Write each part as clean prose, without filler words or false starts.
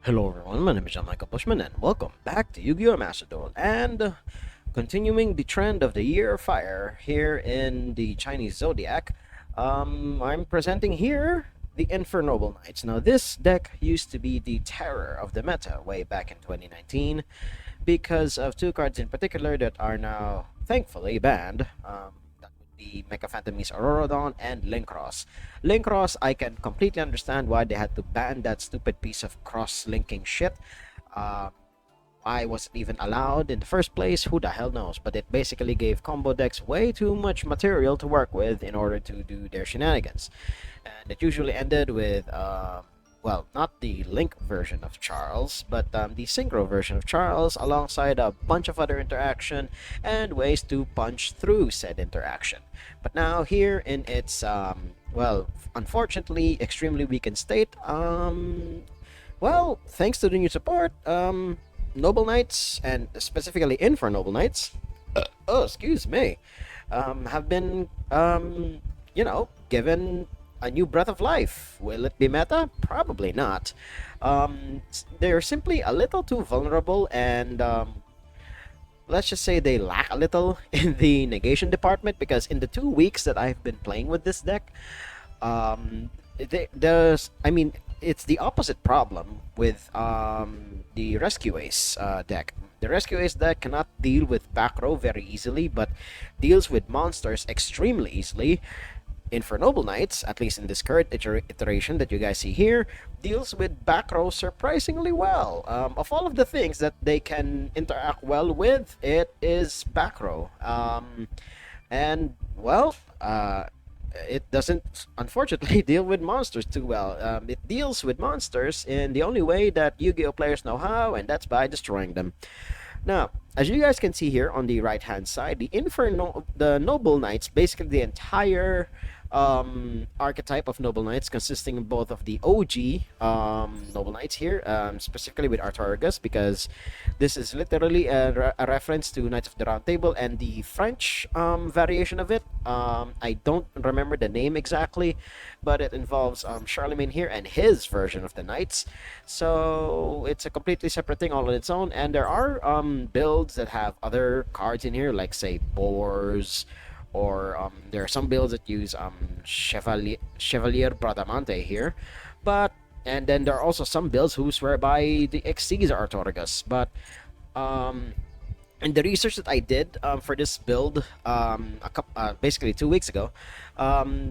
Hello everyone, my name is John Michael Bushman and welcome back to Yu-Gi-Oh! Master Duel and continuing the trend of the Year of Fire here in the Chinese Zodiac. I'm presenting here the Infernoble Knights. Now this deck used to be the terror of the meta way back in 2019 because of two cards in particular that are now thankfully banned. That would be Mecha Phantomese Aurorodon and Linkross. Linkross, I can completely understand why they had to ban that stupid piece of cross-linking shit. Um, why was it even allowed in the first place? Who the hell knows? But it basically gave combo decks way too much material to work with in order to do their shenanigans. And it usually ended with, well, not the Link version of Charles, but the Synchro version of Charles, alongside a bunch of other interaction and ways to punch through said interaction. But now, here in its, well, unfortunately, extremely weakened state, well, thanks to the new support, Noble Knights, and specifically Infer Noble Knights, oh, excuse me, have been, given a new breath of life. Will it be meta? Probably not. They're simply a little too vulnerable, and let's just say they lack a little in the negation department, because in the 2 weeks that I've been playing with this deck, I mean, it's the opposite problem with the Rescue Ace deck. The Rescue Ace deck cannot deal with back row very easily, but deals with monsters extremely easily. Infernoble Knights, at least in this current iteration that you guys see here, deals with back row surprisingly well. Of all of the things that they can interact well with, it is back row. And, well, it doesn't, unfortunately, deal with monsters too well. It deals with monsters in the only way that Yu-Gi-Oh players know how, and that's by destroying them. Now, as you guys can see here on the right-hand side, the Noble Knights, basically the entire archetype of Noble Knights, consisting of both of the OG Noble Knights here, specifically with Artorigus, because this is literally a reference to Knights of the Round Table and the French variation of it. I don't remember the name exactly, but it involves Charlemagne here and his version of the Knights. So it's a completely separate thing all on its own, and there are builds that have other cards in here, like say Boars, or there are some builds that use Chevalier Bradamante here, but and then there are also some builds who swear by the Xyz Artorigus, but um, in the research that I did for this build, basically 2 weeks ago,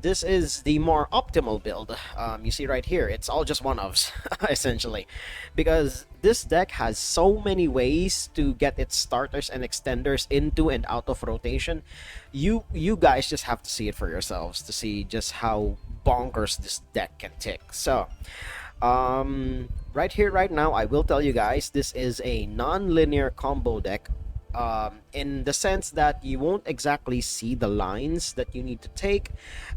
this is the more optimal build. You see right here, it's all just one-offs, essentially, because this deck has so many ways to get its starters and extenders into and out of rotation. You guys just have to see it for yourselves to see just how bonkers this deck can tick. So, right here, right now, I will tell you guys, this is a non-linear combo deck, in the sense that you won't exactly see the lines that you need to take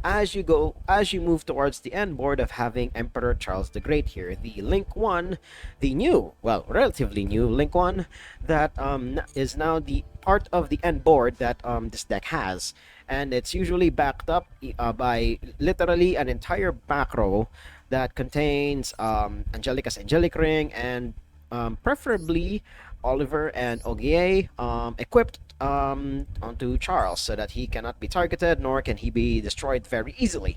as you move towards the end board of having Emperor Charles the Great here, the Link 1, the new, well, relatively new Link 1, that is now the part of the end board that this deck has, and it's usually backed up by literally an entire back row that contains Angelica's Angelic Ring and preferably Oliver and Ogier equipped onto Charles so that he cannot be targeted nor can he be destroyed very easily.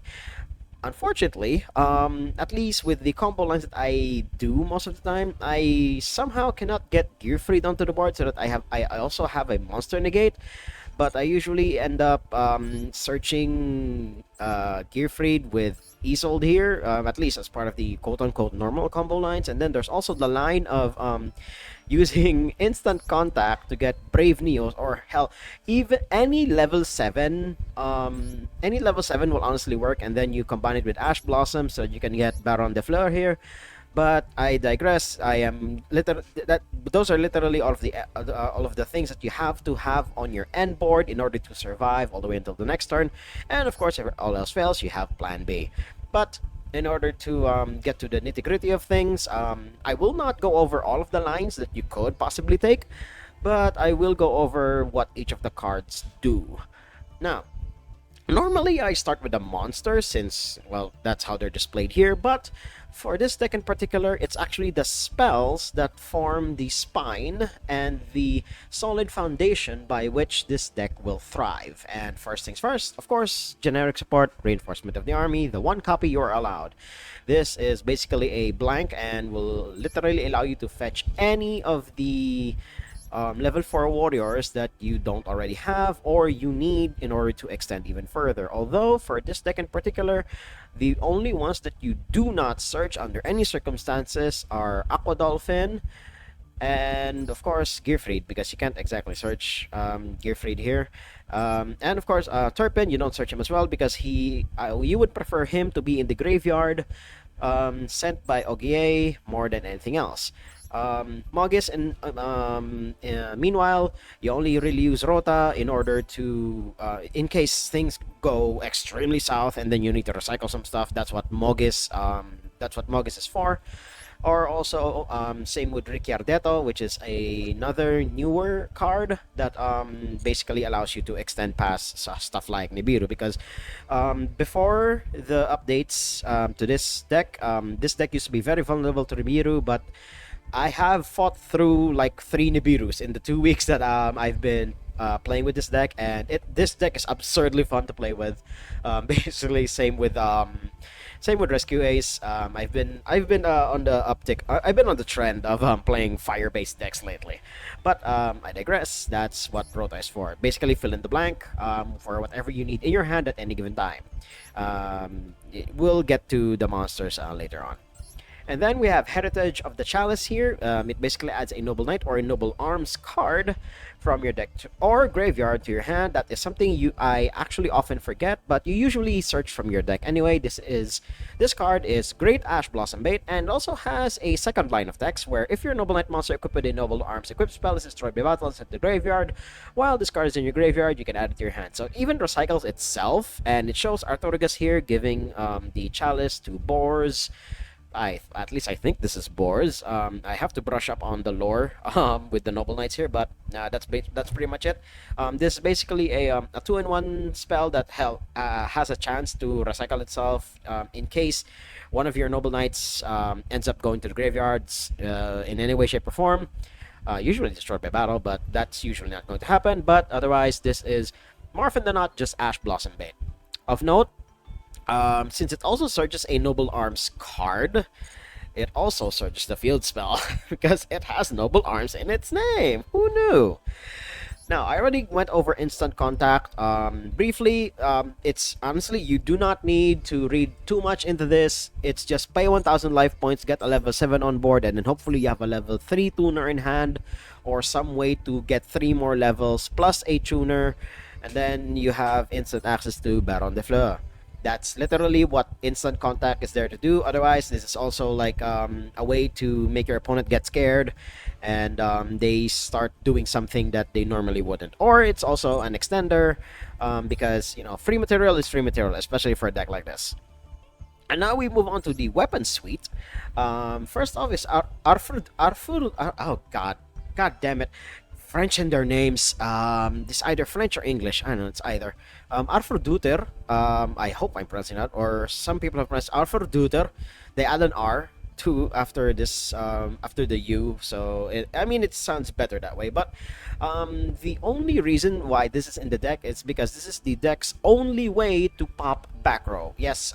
Unfortunately, at least with the combo lines that I do most of the time, I somehow cannot get Gear Freed onto the board so that I also have a monster negate, but I usually end up searching Gear Freed with Isolde here, at least as part of the quote-unquote normal combo lines. And then there's also the line of using instant contact to get Brave Neos, or hell, even any level 7 will honestly work, and then you combine it with Ash Blossom so you can get Baron de Fleur here. But I digress. I am those are literally all of the things that you have to have on your end board in order to survive all the way until the next turn. And of course, if all else fails, you have Plan B. But in order to get to the nitty gritty of things, I will not go over all of the lines that you could possibly take, but I will go over what each of the cards do. Now, Normally, I start with a monster since, well, that's how they're displayed here, but for this deck in particular, it's actually the spells that form the spine and the solid foundation by which this deck will thrive. And first things first, of course, generic support, reinforcement of the army, the one copy you're allowed. This is basically a blank and will literally allow you to fetch any of the level 4 warriors that you don't already have or you need in order to extend even further. Although, for this deck in particular, the only ones that you do not search under any circumstances are Aqua Dolphin and, of course, Gearfried, because you can't exactly search Gearfried here. And, of course, Turpin, you don't search him as well because you would prefer him to be in the graveyard sent by YuGiOh more than anything else. Mogis, and meanwhile, you only really use Rota in order to, in case things go extremely south and then you need to recycle some stuff. That's what Mogis is for. Or also, same with Ricciardetto, which is another newer card that basically allows you to extend past stuff like Nibiru. Because before the updates to this deck used to be very vulnerable to Nibiru, but I have fought through like 3 Nibirus in the 2 weeks that I've been playing with this deck, and this deck is absurdly fun to play with. Basically, same with Rescue Ace. I've been on the uptick. I've been on the trend of playing fire-based decks lately, but I digress. That's what Rota is for. Basically, fill in the blank for whatever you need in your hand at any given time. We'll get to the monsters later on. And then we have Heritage of the Chalice here. It basically adds a Noble Knight or a Noble Arms card from your deck or graveyard to your hand. That is something I actually often forget, but you usually search from your deck anyway. This card is great Ash Blossom bait and also has a second line of text where if you're a Noble Knight monster equipped with a Noble Arms equipped spell is destroyed by battle and sent to the graveyard, while this card is in your graveyard, you can add it to your hand. So it even recycles itself, and it shows Artorigas here giving the Chalice to Boars. At least I think this is Boars. I have to brush up on the lore with the Noble Knights here, but that's pretty much it. This is basically a 2-in-1 spell that has a chance to recycle itself in case one of your Noble Knights ends up going to the graveyards in any way, shape, or form. Usually destroyed by battle, but that's usually not going to happen. But otherwise, this is more often than not just Ash Blossom bait. Of note, since it also searches a Noble Arms card, it also searches the field spell because it has Noble Arms in its name. Who knew? Now, I already went over Instant Contact briefly. It's honestly, you do not need to read too much into this. It's just pay 1,000 life points, get a level 7 on board, and then hopefully you have a level 3 tuner in hand or some way to get 3 more levels plus a tuner, and then you have instant access to Baron de Fleur. That's literally what Instant Contact is there to do. Otherwise, this is also like a way to make your opponent get scared and they start doing something that they normally wouldn't. Or it's also an extender because, free material is free material, especially for a deck like this. And now we move on to the weapon suite. First off is oh god damn it. French in their names. This either French or English. I don't know, it's either. Arthur I hope I'm pronouncing that, or some people have pronounced Arthur. They add an R to after this after the U, so it sounds better that way. But the only reason why this is in the deck is because this is the deck's only way to pop back row. Yes,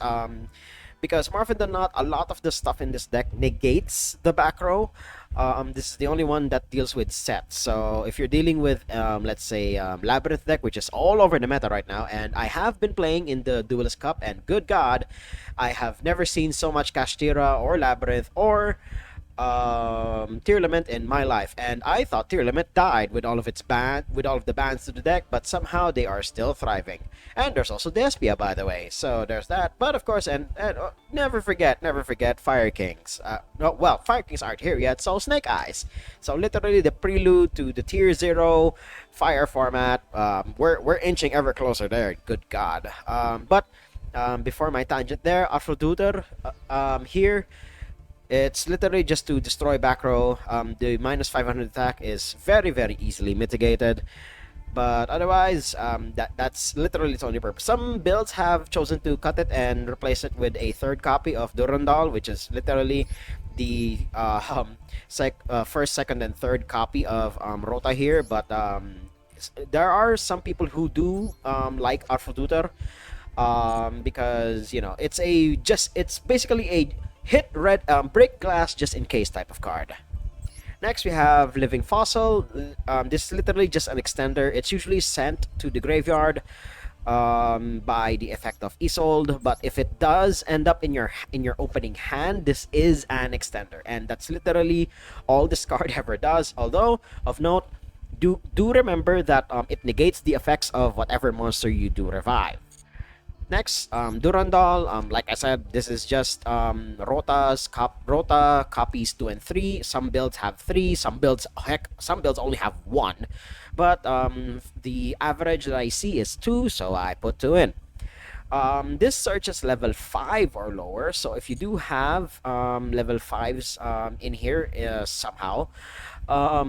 because more often than not, a lot of the stuff in this deck negates the back row. This is the only one that deals with sets. So if you're dealing with, let's say, Labyrinth deck, which is all over the meta right now, and I have been playing in the Duelist Cup, and good God, I have never seen so much Kashtira or Labyrinth or Tearlament in my life, and I thought Tearlament died with all of the bans to the deck, but somehow they are still thriving. And there's also Despia, by the way, so there's that. But of course, and never forget Fire Kings. Fire Kings aren't here yet, so Snake Eyes. So literally the prelude to the Tier 0 Fire format. We're inching ever closer there. Good God. But before my tangent there, Aphrodite here. It's literally just to destroy back row. The minus 500 attack is very, very easily mitigated. But otherwise, that's literally its only purpose. Some builds have chosen to cut it and replace it with a third copy of Durandal, which is literally the first, second, and third copy of Rota here. But there are some people who do like Arfuduter, because it's basically a hit red break glass just in case type of card. Next, we have Living Fossil. This is literally just an extender. It's usually sent to the graveyard by the effect of Isolde, but if it does end up in your opening hand, this is an extender, and that's literally all this card ever does. Although, of note, do remember that it negates the effects of whatever monster you do revive. Next, Durandal. Like I said, this is just Rota copies 2 and 3. Some builds have 3. Some builds only have 1. But the average that I see is 2, so I put 2 in. This search is level 5 or lower, so if you do have level 5s in here somehow,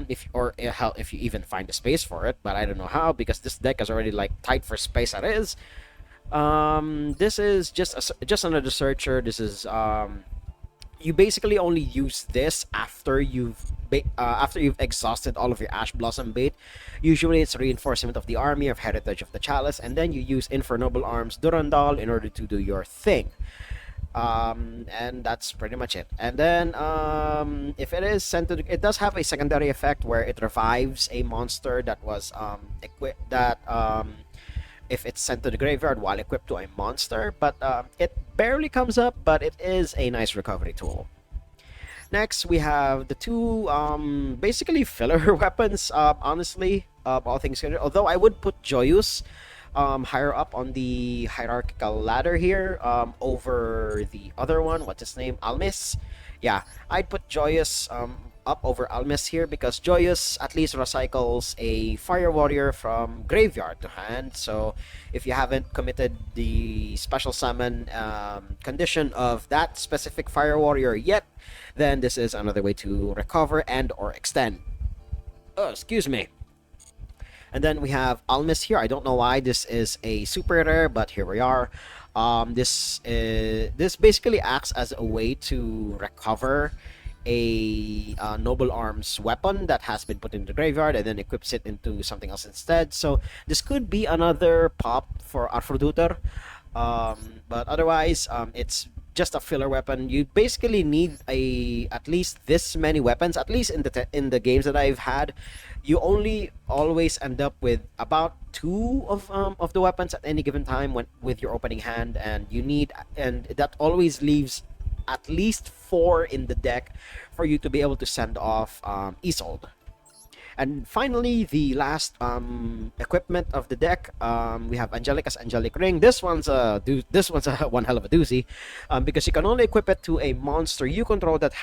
if you even find the space for it, but I don't know how because this deck is already like tight for space as is. This is just another searcher. This is you basically only use this after you've exhausted all of your Ash Blossom bait. Usually, it's reinforcement of the army of Heritage of the Chalice, and then you use Infernoble Arms Durandal in order to do your thing. And that's pretty much it. And then if it is sent to it does have a secondary effect where it revives a monster that was equipped that if it's sent to the graveyard while equipped to a monster, but it barely comes up, but it is a nice recovery tool. Next, we have the two basically filler weapons, honestly, all things considered. Although I would put Joyous higher up on the hierarchical ladder here over the other one. What's his name? Almis. Yeah, I'd put Joyous up over Almis here because Joyous at least recycles a Fire Warrior from graveyard to hand. So if you haven't committed the special summon condition of that specific Fire Warrior yet, then this is another way to recover and or extend. Oh, excuse me. And then we have Almis here. I don't know why this is a super rare, but here we are. This basically acts as a way to recover a Noble Arms weapon that has been put in the graveyard and then equips it into something else instead. So this could be another pop for Arthroduter. But otherwise, it's just a filler weapon. You basically need at least this many weapons. At least in the games that I've had, you only always end up with about 2 of the weapons at any given time with your opening hand, and that always leaves at least 4 in the deck for you to be able to send off Isolde. And finally, the last equipment of the deck, we have Angelica's Angelic Ring. This one's a one hell of a doozy, because you can only equip it to a monster you control that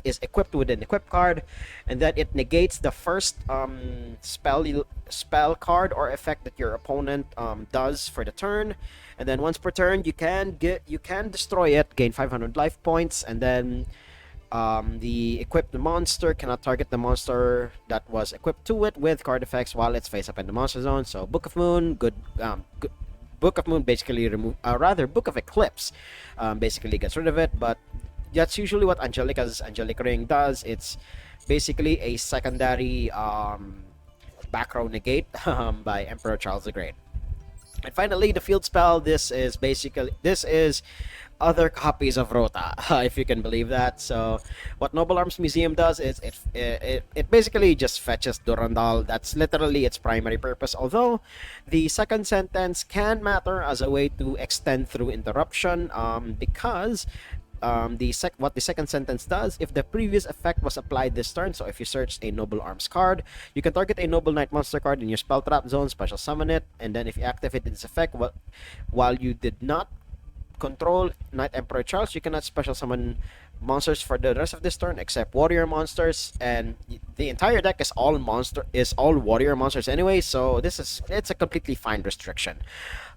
is equipped with an equip card, and that it negates the first spell card or effect that your opponent does for the turn. And then once per turn, you can destroy it, gain 500 life points, and then the equipped monster cannot target the monster that was equipped to it with card effects while it's face up in the monster zone. So Book of Moon, good Book of Moon basically Book of Eclipse basically gets rid of it, but that's usually what Angelica's Angelic Ring does. It's basically a secondary back row negate by Emperor Charles the Great. And finally, the field spell. This is other copies of Rota, if you can believe that. So, what Noble Arms Museum does is it basically just fetches Durandal. That's literally its primary purpose. Although, the second sentence can matter as a way to extend through interruption, because what the second sentence does, if the previous effect was applied this turn, so if you search a Noble Arms card, you can target a Noble Knight monster card in your spell trap zone, special summon it, and then if you activate this effect while you did not control Knight Emperor Charles, you cannot special summon monsters for the rest of this turn except warrior monsters, and the entire deck is all warrior monsters anyway, so it's a completely fine restriction.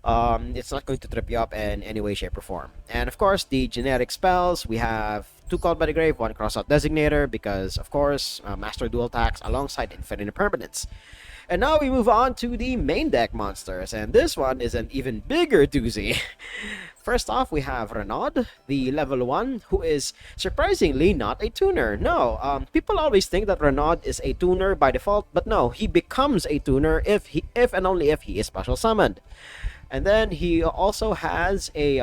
It's not going to trip you up in any way, shape, or form. And of course, the generic spells, we have 2 Called by the Grave, 1 Crossout Designator, because of course, Master Dual attacks alongside Infinite Impermanence. And now we move on to the main deck monsters, and this one is an even bigger doozy. First off, we have Renaud, the level 1, who is surprisingly not a tuner. No, people always think that Renaud is a tuner by default, but no, he becomes a tuner if and only if he is special summoned. And then he also has a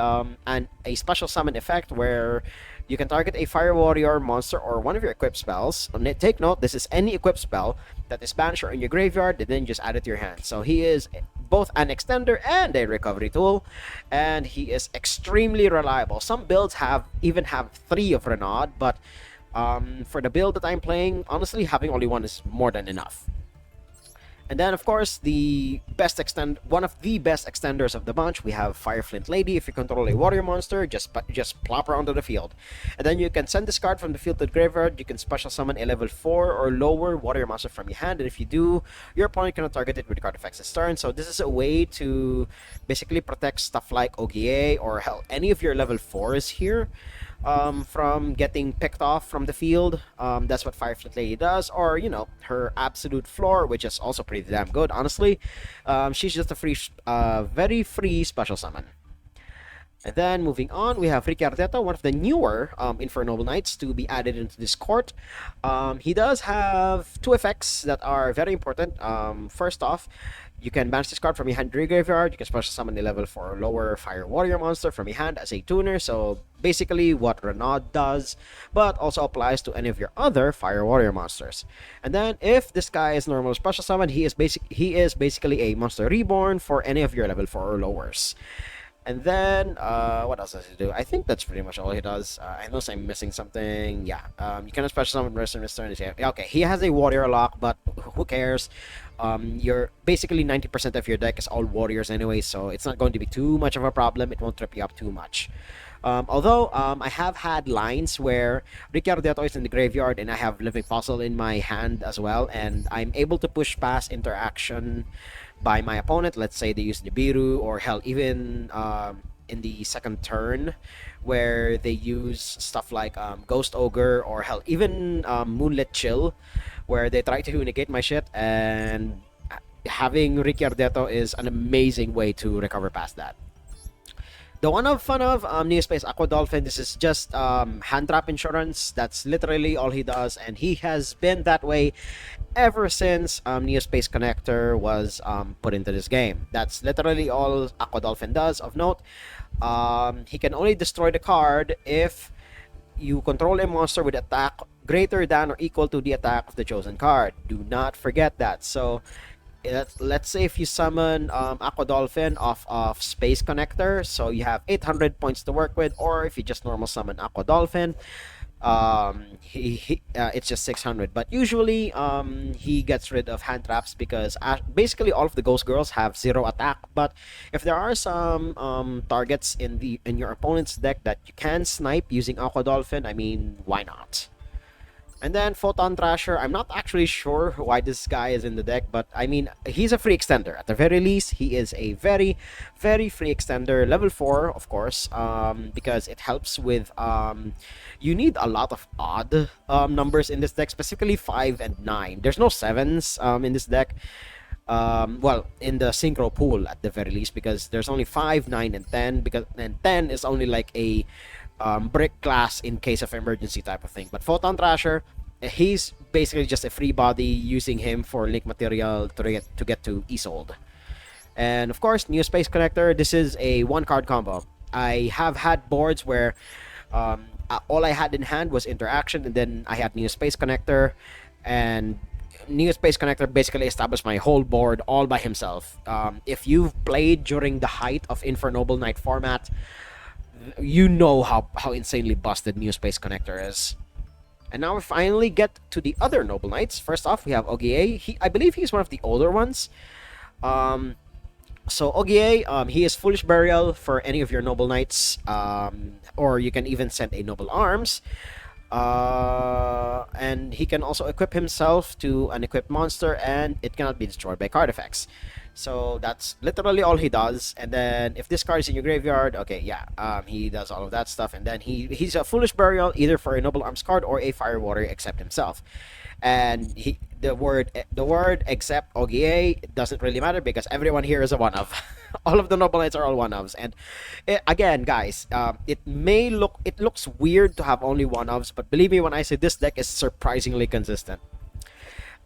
special summon effect where you can target a Fire Warrior monster or one of your equipped spells. Take note, this is any equipped spell that is banished or in your graveyard, and then just add it to your hand. So he is both an extender and a recovery tool, and he is extremely reliable. Some builds even have 3 of Renaud, but for the build that I'm playing, honestly, having only 1 is more than enough. And then, of course, one of the best extenders of the bunch, we have Fireflint Lady. If you control a warrior monster, just plop her onto the field. And then you can send this card from the field to the graveyard. You can special summon a level 4 or lower warrior monster from your hand. And if you do, your opponent cannot target it with the card effects this turn. So this is a way to basically protect stuff like YuGiOh or hell, any of your level 4s here. From getting picked off from the field. That's what Fireflint Lady does, or her absolute floor, which is also pretty damn good, honestly. She's just a very free special summon. And then moving on, we have Ricciardetto, one of the newer Infernal Knights to be added into this court. He does have 2 effects that are very important. First off, you can banish this card from your hand to your graveyard. You can special summon a level 4 or lower Fire Warrior monster from your hand as a tuner. So basically what Renaud does, but also applies to any of your other Fire Warrior monsters. And then if this guy is normal special summon, he is basically a monster reborn for any of your level 4 or lowers. And then, what else does he do? I think that's pretty much all he does. Unless I'm missing something. Yeah, you cannot special summon rest in this turn. Yeah, okay, he has a warrior lock, but who cares? You're basically 90% of your deck is all warriors anyway, so it's not going to be too much of a problem. It won't trip you up too much. Although, I have had lines where Ricciardetto is in the graveyard and I have Living Fossil in my hand as well, and I'm able to push past interaction by my opponent. Let's say they use Nibiru, or hell, even in the second turn, where they use stuff like Ghost Ogre, or hell, even Moonlit Chill, where they try to negate my shit, and having Ricciardetto is an amazing way to recover past that. The one of fun of Neospace Aqua Dolphin, this is just hand trap insurance. That's literally all he does, and he has been that way ever since Neospace Connector was put into this game. That's literally all Aqua Dolphin does. Of note, he can only destroy the card if you control a monster with attack greater than or equal to the attack of the chosen card. Do not forget that. So let's say if you summon Aqua Dolphin off of Space Connector, so you have 800 points to work with, or if you just normal summon Aqua Dolphin, it's just 600. But usually he gets rid of hand traps because basically all of the Ghost Girls have 0 attack. But if there are some targets in your opponent's deck that you can snipe using Aqua Dolphin, I mean, why not? And then Photon Thrasher, I'm not actually sure why this guy is in the deck, but I mean, he's a free extender. At the very least, he is a very, very free extender. Level 4, of course, because it helps with, you need a lot of odd numbers in this deck, specifically 5 and 9. There's no 7s in this deck. Well, in the synchro pool at the very least, because there's only 5, 9, and 10, and 10 is only like a brick class in case of emergency type of thing. But Photon Thrasher, he's basically just a free body, using him for link material to get to Isolde. And of course, New Space Connector, this is a 1-card combo. I have had boards where all I had in hand was interaction, and then I had New Space Connector, and New Space Connector basically established my whole board all by himself. If you've played during the height of Infernoble Knight format, you know how insanely busted New Space Connector is. And now we finally get to the other Noble Knights. First off, we have YuGiOh. I believe he's one of the older ones. So YuGiOh, he is Foolish Burial for any of your Noble Knights, or you can even send a Noble Arms. and he can also equip himself to an equipped monster, and it cannot be destroyed by card effects. So that's literally all he does. And then if this card is in your graveyard, okay, yeah, he does all of that stuff. And then he's a Foolish Burial either for a Noble Arms card or a Fire Warrior except himself. And the word except OGA doesn't really matter because everyone here is a one of. All of the Noble Knights are all one ofs. And again, guys, it looks weird to have only one ofs, but believe me when I say this deck is surprisingly consistent.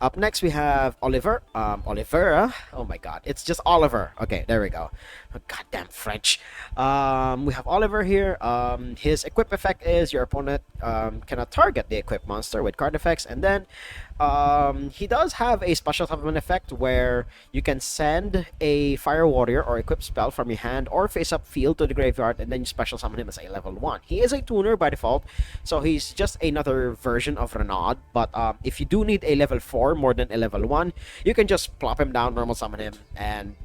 Up next, we have Oliver. Olivera. Oh my god. It's just Oliver. Okay, there we go. Oh, goddamn French. We have Oliver here. His equip effect is your opponent cannot target the equipped monster with card effects. And then he does have a special summon effect where you can send a Fire Warrior or equip spell from your hand or face up field to the graveyard, and then you special summon him as a level 1. He is a tuner by default, so he's just another version of Renaud. But if you do need a level 4 more than a level 1, you can just plop him down, normal summon him, and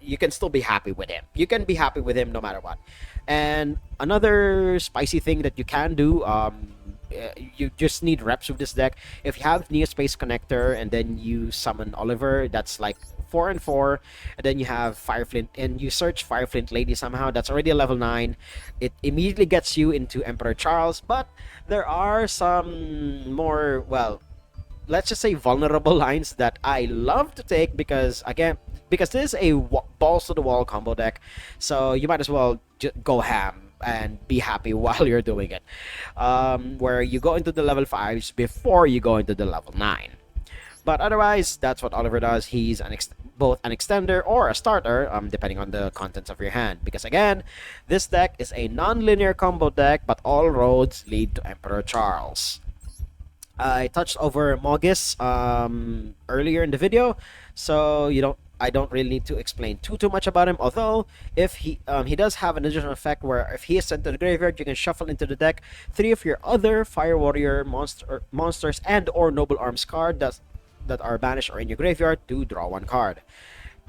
you can still be happy with him. You can be happy with him no matter what. And another spicy thing that you can do, you just need reps with this deck. If you have Neospace Connector and then you summon Oliver, that's like 4 and 4, and then you have Fireflint and you search Fireflint Lady somehow, that's already a level 9. It immediately gets you into Emperor Charles, but there are some more, well, let's just say vulnerable lines that I love to take because this is a balls to the wall combo deck, so you might as well go ham and be happy while you're doing it. Where you go into the level 5s before you go into the level 9. But otherwise, that's what Oliver does. He's both an extender or a starter, depending on the contents of your hand. Because again, this deck is a non-linear combo deck, but all roads lead to Emperor Charles. I touched over Mogis earlier in the video, so I don't really need to explain too much about him. Although if he does have an additional effect where if he is sent to the graveyard, you can shuffle into the deck 3 of your other Fire Warrior monsters and or Noble Arms card that are banished or in your graveyard to draw 1 card.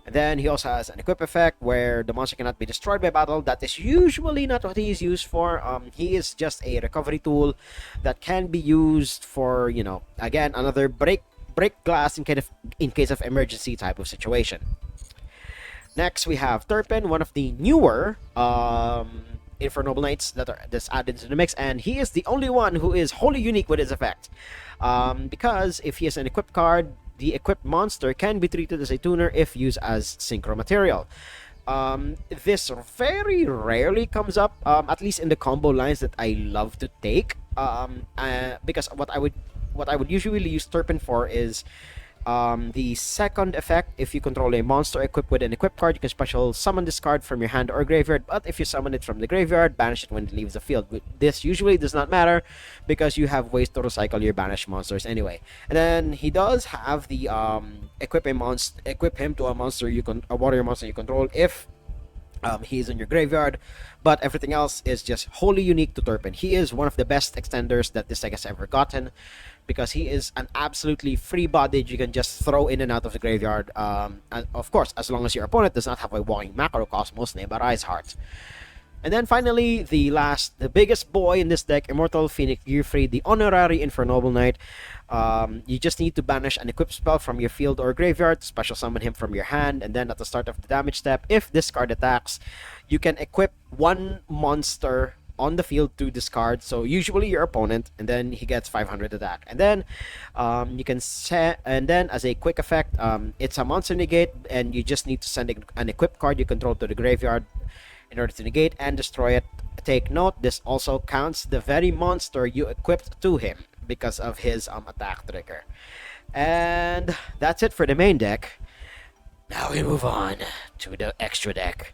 And then he also has an equip effect where the monster cannot be destroyed by battle. That is usually not what he is used for. He is just a recovery tool that can be used for, again, another break glass in case of emergency type of situation. Next, we have Turpin, one of the newer Noble Knights that's added into the mix, and he is the only one who is wholly unique with his effect. Because if he has an equipped card, the equipped monster can be treated as a tuner if used as synchro material. This very rarely comes up, at least in the combo lines that I love to take. Because what I would usually use Turpin for is the second effect. If you control a monster equipped with an equipped card, you can special summon this card from your hand or graveyard, but if you summon it from the graveyard, banish it when it leaves the field. This usually does not matter because you have ways to recycle your banished monsters anyway. And then he does have the equip him to a warrior monster you control if he's in your graveyard, but everything else is just wholly unique to Turpin. He is one of the best extenders that this deck has ever gotten because he is an absolutely free-bodied, you can just throw in and out of the graveyard, and of course, as long as your opponent does not have a walking Macrocosmos named Arise-Heart. And then finally, the biggest boy in this deck, Immortal Phoenix Gearfried, the honorary Infernoble Knight. You just need to banish an equipped spell from your field or graveyard, special summon him from your hand, and then at the start of the damage step, if this card attacks, you can equip 1 monster on the field to discard, so usually your opponent, and then he gets 500 attack. And then you can set, and then as a quick effect, it's a monster negate, and you just need to send an equipped card you control to the graveyard in order to negate and destroy it. Take note, this also counts the very monster you equipped to him because of his attack trigger. And that's it for the main deck. Now we move on to the extra deck.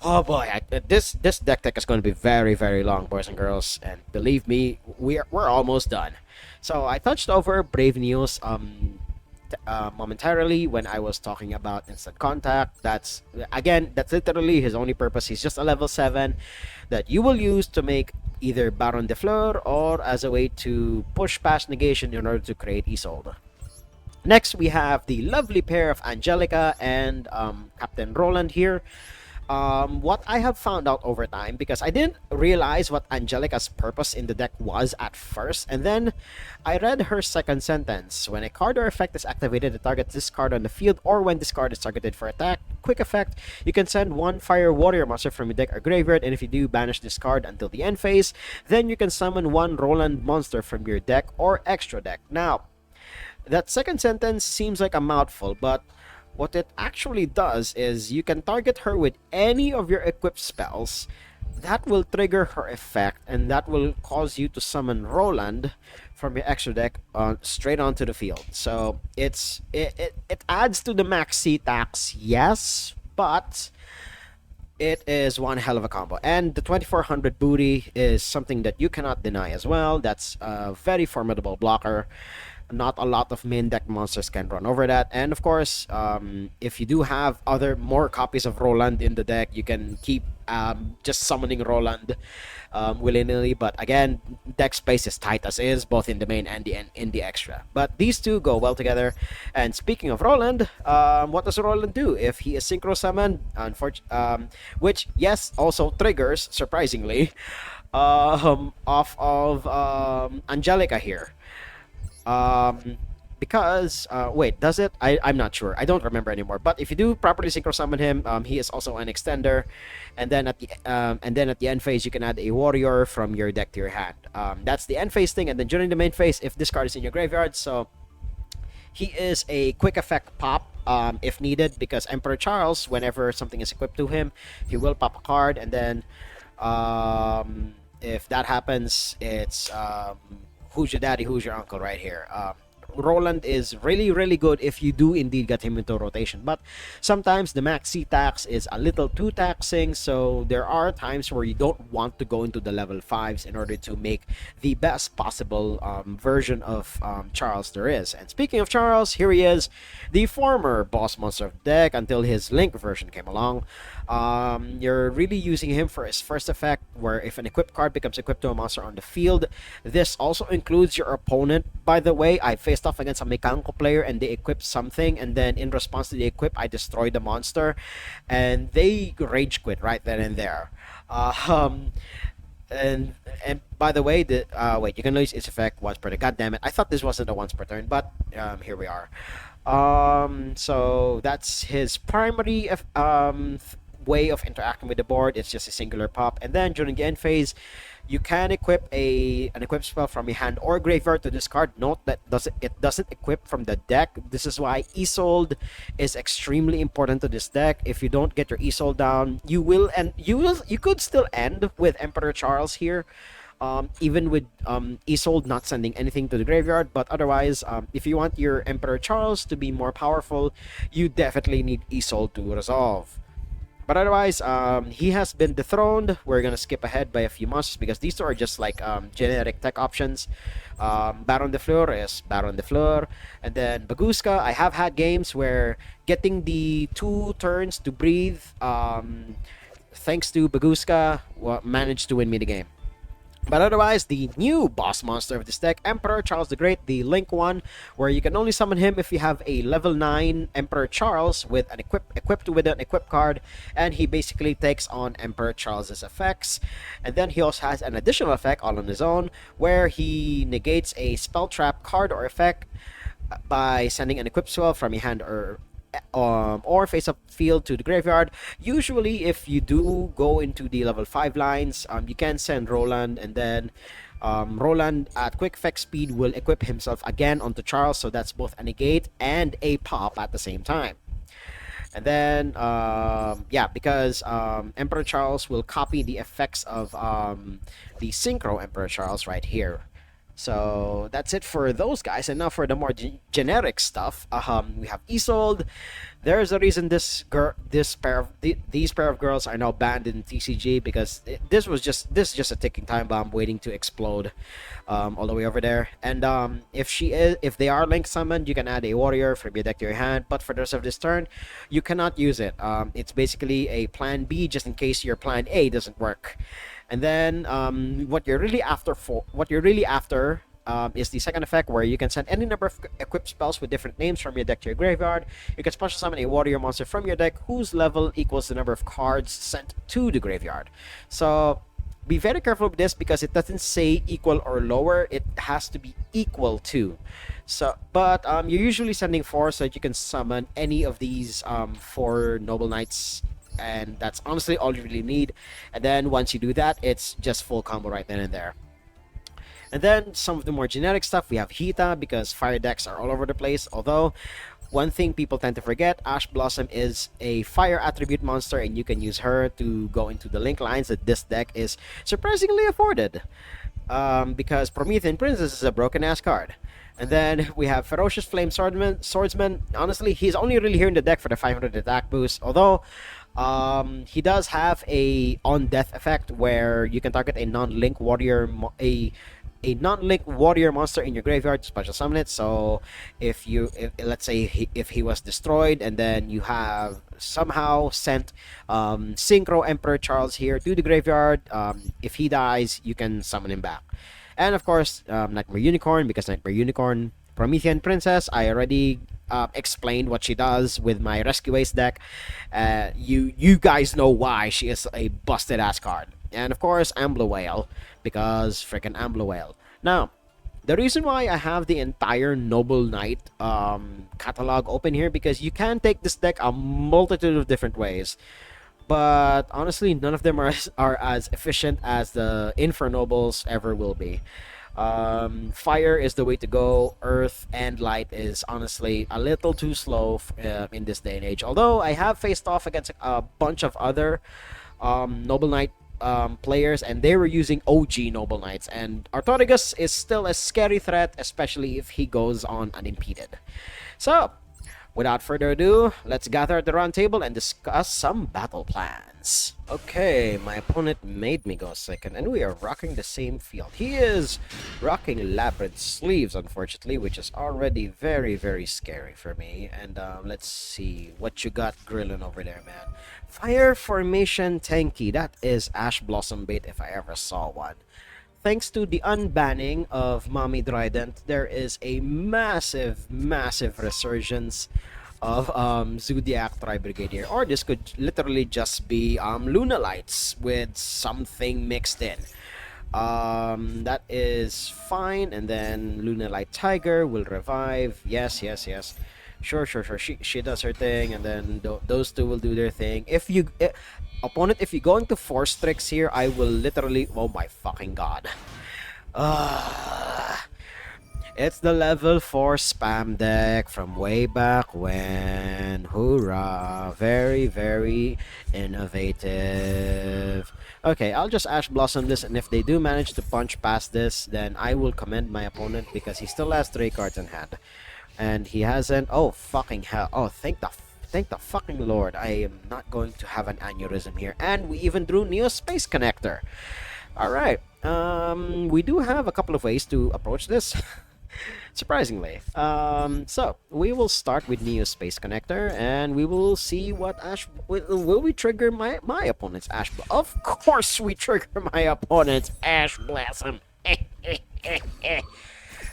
Oh boy, this deck is going to be very, very long, boys and girls, and believe me, we're almost done. So I touched over Brave Neos momentarily when I was talking about instant contact. That's literally his only purpose. He's just a level 7 that you will use to make either Baron de Fleur or as a way to push past negation in order to create Isolde. Next, we have the lovely pair of Angelica and Captain Roland here. What I have found out over time, because I didn't realize what Angelica's purpose in the deck was at first, and then I read her second sentence. When a card or effect is activated that targets this card on the field, or when this card is targeted for attack, quick effect, you can send one Fire Warrior monster from your deck or graveyard, and if you do, banish this card until the end phase. Then you can summon one Roland monster from your deck or extra deck. Now, that second sentence seems like a mouthful, but what it actually does is you can target her with any of your equipped spells. That will trigger her effect, and that will cause you to summon Roland from your extra deck straight onto the field. So it adds to the maxi tax, yes, but it is one hell of a combo. And the 2400 booty is something that you cannot deny as well. That's a very formidable blocker. Not a lot of main deck monsters can run over that. And of course, if you do have other more copies of Roland in the deck, you can keep just summoning Roland willy-nilly. But again, deck space is tight as is, both in the main and in the extra. But these two go well together. And speaking of Roland, what does Roland do if he is synchro summoned? Which, yes, also triggers, surprisingly, off of Angelica here. Um, because wait, does it? I'm not sure. I don't remember anymore. But if you do properly synchro summon him, he is also an extender, and then at the end phase you can add a warrior from your deck to your hand. That's the end phase thing, and then during the main phase, if this card is in your graveyard, so he is a quick effect pop. If needed, because Emperor Charles, whenever something is equipped to him, he will pop a card, and then if that happens, it's who's your daddy, who's your uncle right here. Roland is really, really good if you do indeed get him into rotation. But sometimes the maxi tax is a little too taxing, so there are times where you don't want to go into the level 5s in order to make the best possible version of Charles there is. And speaking of Charles, here he is, the former boss monster of the deck until his Link version came along. You're really using him for his first effect, where if an equipped card becomes equipped to a monster on the field, this also includes your opponent. By the way, I faced off against a Mekanko player and they equipped something, and then in response to the equip, I destroyed the monster, and they rage quit right then and there. Um, and by the way, the wait, you can use its effect once per turn. God damn it! I thought this wasn't a once per turn, but here we are. So that's his primary way of interacting with the board. It's just a singular pop, and then during the end phase, you can equip an equip spell from your hand or graveyard to this card. Note that it doesn't equip from the deck. This is why Isolde is extremely important to this deck. If you don't get your Isolde down, you could still end with Emperor Charles here. Even with Isolde not sending anything to the graveyard, but otherwise, if you want your Emperor Charles to be more powerful, you definitely need Isolde to resolve. But otherwise, he has been dethroned. We're gonna skip ahead by a few monsters because these two are just like generic tech options. Baron de Fleur is Baron de Fleur, and then Baguska. I have had games where getting the 2 turns to breathe, thanks to Baguska, managed to win me the game. But otherwise, the new boss monster of this deck, Emperor Charles the Great, the Link one, where you can only summon him if you have a level 9 Emperor Charles with an equipped with an equip card, and he basically takes on Emperor Charles's effects. And then he also has an additional effect all on his own, where he negates a spell trap card or effect by sending an equipped spell from your hand or face up field to the graveyard. Usually, if you do go into the level 5 lines, you can send Roland, and then Roland at quick effect speed will equip himself again onto Charles, so that's both a negate and a pop at the same time. And then, yeah, because Emperor Charles will copy the effects of the Synchro Emperor Charles right here. So that's it for those guys. And now for the more generic stuff, we have Isolde. There's a reason these pair of girls are now banned in TCG, because this is just a ticking time bomb waiting to explode, all the way over there. And if they are link summoned, you can add a warrior from your deck to your hand. But for the rest of this turn, you cannot use it. It's basically a plan B just in case your plan A doesn't work. And then what you're really after is the second effect where you can send any number of equipped spells with different names from your deck to your graveyard. You can special summon a warrior monster from your deck whose level equals the number of cards sent to the graveyard. So be very careful with this because it doesn't say equal or lower. It has to be equal to. So, but you're usually sending 4 so that you can summon any of these 4 noble knights, and that's honestly all you really need. And then once you do that, it's just full combo right then and there. And then some of the more generic stuff, we have Hita because fire decks are all over the place. Although, one thing people tend to forget, Ash Blossom is a fire attribute monster, and you can use her to go into the link lines that this deck is surprisingly afforded. Because Promethean Princess is a broken ass card. And then we have Ferocious Flame Swordsman. Honestly, he's only really here in the deck for the 500 attack boost. Although, he does have a on-death effect where you can target a non-link warrior, a non-link warrior monster in your graveyard to special summon it. So if let's say if he was destroyed and then you have somehow sent Synchro Emperor Charles here to the graveyard, if he dies, you can summon him back. And of course, Nightmare Unicorn, because Nightmare Unicorn, Promethean Princess, I already explained what she does with my Rescue Ace deck. You guys know why she is a busted ass card. And of course, Ambler Whale, because freaking Ambler Whale. Now, the reason why I have the entire Noble Knight catalog open here, because you can take this deck a multitude of different ways. But honestly, none of them are as efficient as the Infernobles ever will be. Fire is the way to go. Earth and light is honestly a little too slow in this day and age. Although I have faced off against a bunch of other Noble Knight players, and they were using OG Noble Knights, and Artorigus is still a scary threat, especially if he goes on unimpeded. So, without further ado, let's gather at the round table and discuss some battle plans. Okay, my opponent made me go second, and we are rocking the same field. He is rocking Labyrinth Sleeves, unfortunately, which is already very, very scary for me. And let's see what you got grilling over there, man. Fire Formation Tanky, that is Ash Blossom bait if I ever saw one. Thanks to the unbanning of Mommy Trident, there is a massive, massive resurgence of Zodiac Tri-Brigadier. Or this could literally just be Luna Lights with something mixed in. That is fine. And then Luna Light Tiger will revive. Yes, yes, yes. Sure. She does her thing, and then those two will do their thing. Opponent, if you go into Force Tricks here, I will literally... Oh my fucking god. It's the level 4 spam deck from way back when. Hoorah. Very, very innovative. Okay, I'll just Ash Blossom this, and if they do manage to punch past this, then I will commend my opponent because he still has 3 cards in hand. And he hasn't... Oh, fucking hell. Oh, thank the fucking Lord. I am not going to have an aneurysm here. And we even drew Neo Space Connector. Alright. We do have a couple of ways to approach this. Surprisingly. So, we will start with Neo Space Connector, and we will see what Ash... Will we trigger my opponent's Ash... Of course we trigger my opponent's Ash Blossom.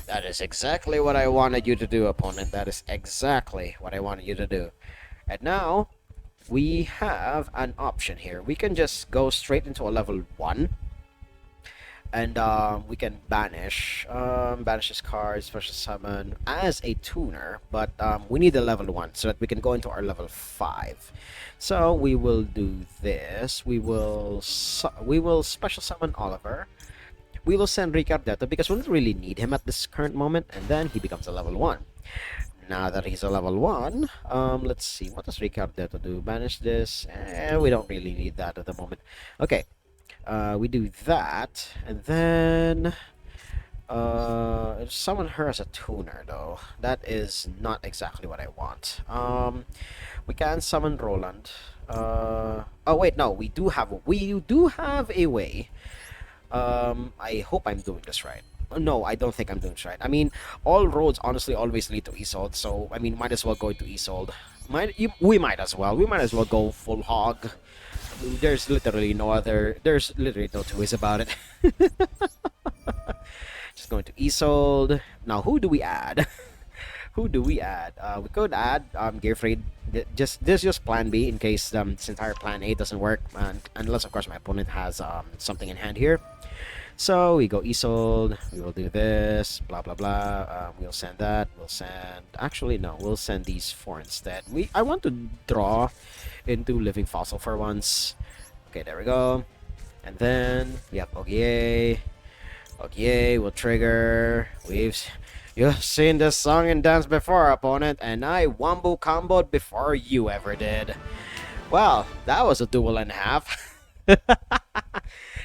That is exactly what I wanted you to do, opponent. That is exactly what I wanted you to do. And now, we have an option here. We can just go straight into a level 1. And we can banish his card, special summon as a tuner. But we need a level 1 so that we can go into our level 5. So we will do this. We will special summon Oliver. We will send Ricardetto because we don't really need him at this current moment, and then he becomes a level 1. Now that he's a level 1, let's see, what does Ricardetto do? Banish this, we don't really need that at the moment. Okay, we do that, and then summon her as a tuner, though. That is not exactly what I want. We can summon Roland. Oh wait, no, we do have a way. I hope I'm doing this right. No, I don't think I'm doing this right. I mean, all roads honestly always lead to Isolde, so I mean, might as well go into Isolde. We might as well go full hog. There's literally no two ways about it. Just going to Isolde. Now, who do we add? Who do we add? We could add Gearfried. Just plan B in case this entire plan A doesn't work, unless of course my opponent has something in hand here. So we go Isolde. We will do this. Blah blah blah. We'll send that. We'll send. Actually, no. We'll send these four instead. I want to draw into Living Fossil for once. Okay, there we go. And then we have YuGiOh. YuGiOh will trigger. You've seen this song and dance before, opponent, and I wombo comboed before you ever did. Well, that was a duel and a half.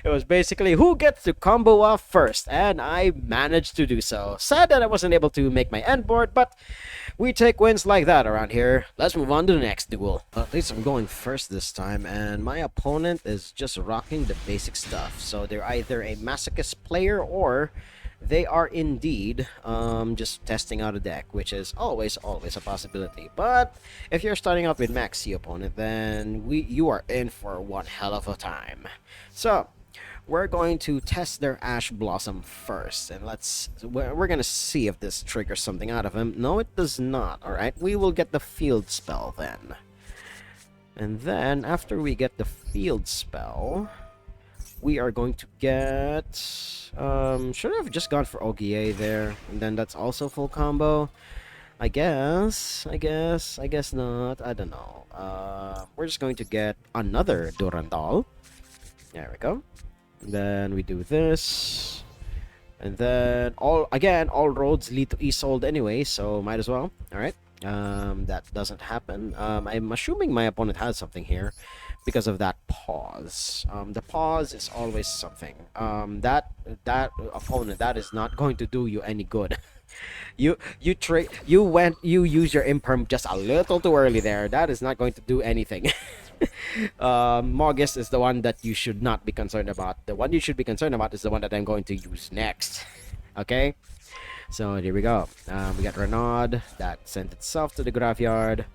It was basically who gets to combo off first, and I managed to do so. Sad that I wasn't able to make my end board, but we take wins like that around here. Let's move on to the next duel. At least I'm going first this time, and my opponent is just rocking the basic stuff. So they're either a masochist player or they are indeed just testing out a deck, which is always a possibility. But if you're starting out with Max C opponent, then you are in for one hell of a time. So we're going to test their Ash Blossom first, and we're gonna see if this triggers something out of him. No, it does not. All right, we will get the field spell then, and then after we get the field spell, we are going to get should I have just gone for YuGiOh there, and then that's also full combo? I guess not. I don't know. We're just going to get another Durandal. There we go. And then we do this, and then all roads lead to Isolde anyway, so might as well. All right. That doesn't happen. I'm assuming my opponent has something here because of that pause. The pause is always something. That opponent, that is not going to do you any good. you use your imperm just a little too early there. That is not going to do anything. Mogis is the one that you should not be concerned about. The one you should be concerned about is the one that I'm going to use next. Okay, so here we go. We got Renaud that sent itself to the graveyard,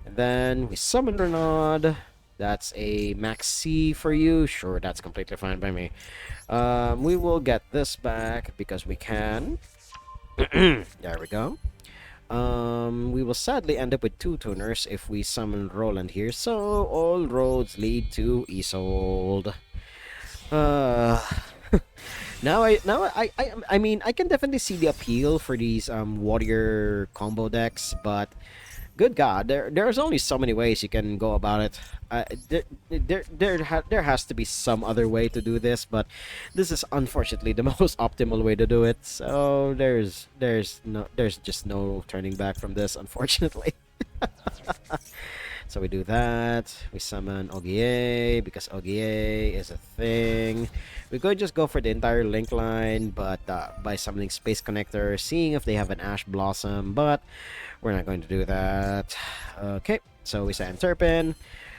and then we summon Renaud. That's a Max C for you. Sure, that's completely fine by me. We will get this back because we can. There we go. We will sadly end up with 2 tuners if we summon Roland here, so all roads lead to Isolde. I mean, I can definitely see the appeal for these warrior combo decks, but good God, there's only so many ways you can go about it. There has to be some other way to do this, but this is unfortunately the most optimal way to do it. So there's just no turning back from this, unfortunately. So we do that. We summon YuGiOh because YuGiOh is a thing. We could just go for the entire link line, but by summoning Space Connector, seeing if they have an Ash Blossom, but we're not going to do that. Okay, so we send Turpin,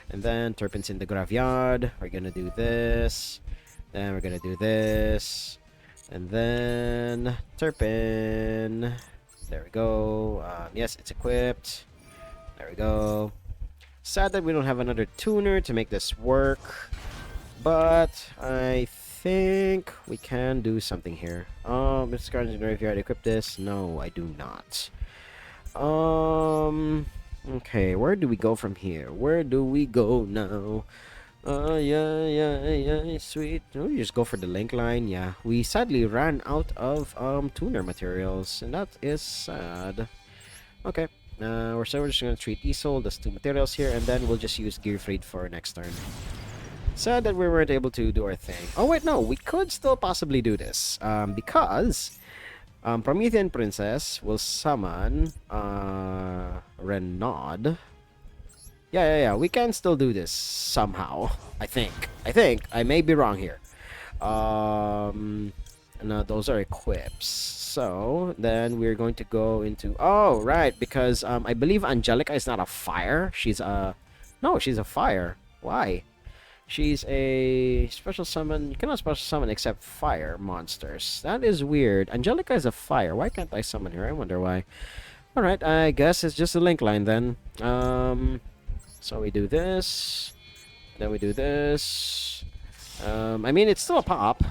and then Turpin's in the graveyard. We're gonna do this, then we're gonna do this, and then Turpin. There we go. Yes, it's equipped. There we go. Sad that we don't have another tuner to make this work, but I think we can do something here. Mr. Carnage in the graveyard, equip this. No, I do not. Okay, where do we go from here? Where do we go now? Yeah, sweet. We just go for the link line. Yeah, we sadly ran out of tuner materials, and that is sad. Okay, we're just gonna treat Isolde as 2 materials here, and then we'll just use Gearfried for next turn. Sad that we weren't able to do our thing. Oh wait, no, we could still possibly do this, because Promethean Princess will summon Renaud. Yeah, we can still do this somehow. I think. I may be wrong here. No, those are equips. So then we're going to go into. Oh, right, because I believe Angelica is not a fire. She's a. No, she's a fire. Why? She's a special summon. You cannot special summon except fire monsters. That is weird. Angelica is a fire. Why can't I summon her? I wonder why. Alright, I guess it's just a link line then. So we do this. Then we do this. I mean, it's still a pop.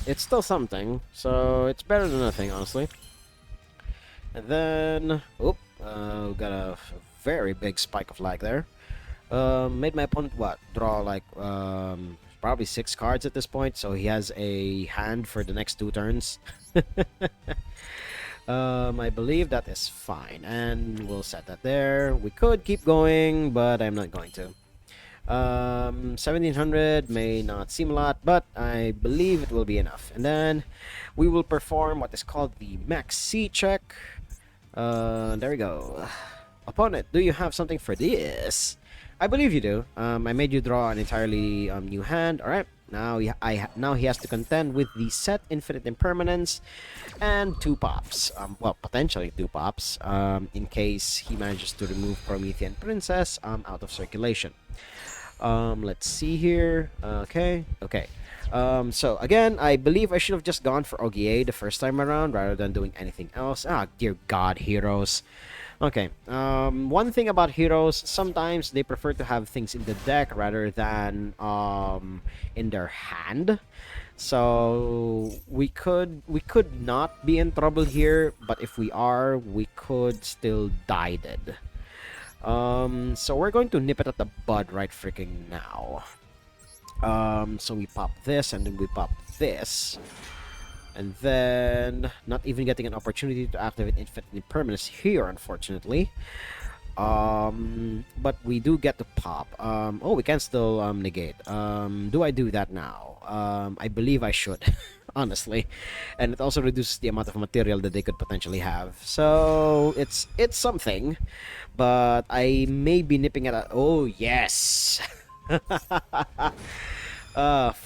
it's still something. So it's better than nothing, honestly. And then, got a very big spike of lag there. Made my opponent what? Draw like probably 6 cards at this point, so he has a hand for the next 2 turns. I believe that is fine, and we'll set that there. We could keep going, but I'm not going to. 1700 may not seem a lot, but I believe it will be enough. And then we will perform what is called the max C check. There we go. Opponent, do you have something for this? I believe you do. I made you draw an entirely new hand. All right. Now now he has to contend with the set Infinite Impermanence and 2 pops. Well, potentially 2 pops. In case he manages to remove Promethean Princess out of circulation. Let's see here. Okay. So again, I believe I should have just gone for YuGiOh the first time around rather than doing anything else. Dear God, heroes. Okay, one thing about heroes, sometimes they prefer to have things in the deck rather than in their hand. So we could not be in trouble here, but if we are, we could still die dead. So we're going to nip it at the bud right freaking now. So we pop this and then we pop this. And then, not even getting an opportunity to activate Infinite Impermanence here, unfortunately. But we do get to pop. Oh, we can still negate. Do I do that now? I believe I should, honestly. And it also reduces the amount of material that they could potentially have. So, it's something. But I may be nipping it at... Oh, yes!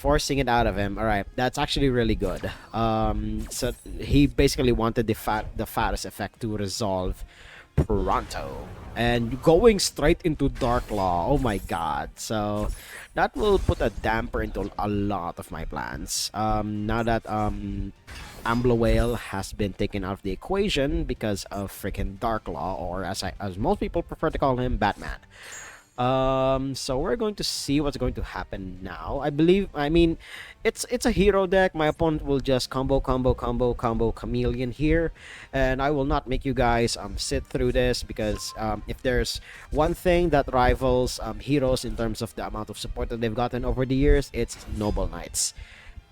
Forcing it out of him. All right, that's actually really good. So he basically wanted the fattest effect to resolve pronto, and going straight into Dark Law. Oh my God! So that will put a damper into a lot of my plans. Now that Ambla Whale has been taken out of the equation because of freaking Dark Law, or as most people prefer to call him, Batman. So we're going to see what's going to happen now. I mean, it's a hero deck. My opponent will just combo chameleon here, and I will not make you guys sit through this, because if there's one thing that rivals heroes in terms of the amount of support that they've gotten over the years, it's Noble Knights.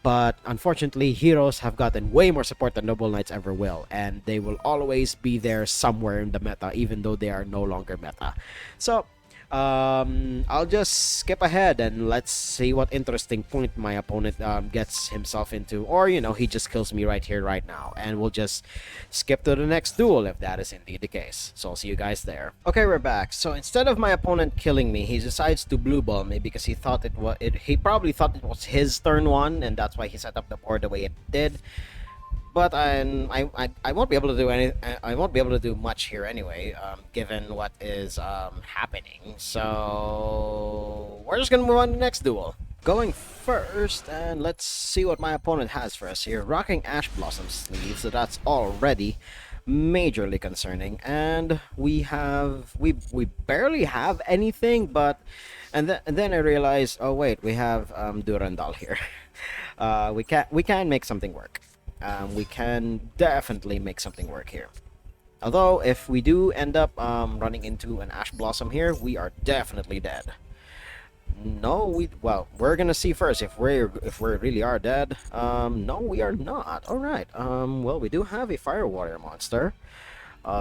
But unfortunately, heroes have gotten way more support than Noble Knights ever will, and they will always be there somewhere in the meta, even though they are no longer meta. So I'll just skip ahead and let's see what interesting point my opponent gets himself into, or he just kills me right here right now, and we'll just skip to the next duel if that is indeed the case. So I'll see you guys there. Okay, we're back. So instead of my opponent killing me, he decides to blue ball me because he thought he probably thought it was his turn 1, and that's why he set up the board the way it did. But I won't be able to do I won't be able to do much here anyway, given what is happening. So we're just gonna move on to the next duel. Going first, and let's see what my opponent has for us here. Rocking Ash Blossom sleeves, so that's already majorly concerning. And we barely have anything, but and then I realized, oh wait, we have Durandal here. We can make something work. We can definitely make something work here. Although, if we do end up running into an Ash Blossom here, we are definitely dead. No, we're gonna see first if we really are dead. No, we are not. All right. Well, we do have a Fire Warrior monster. We're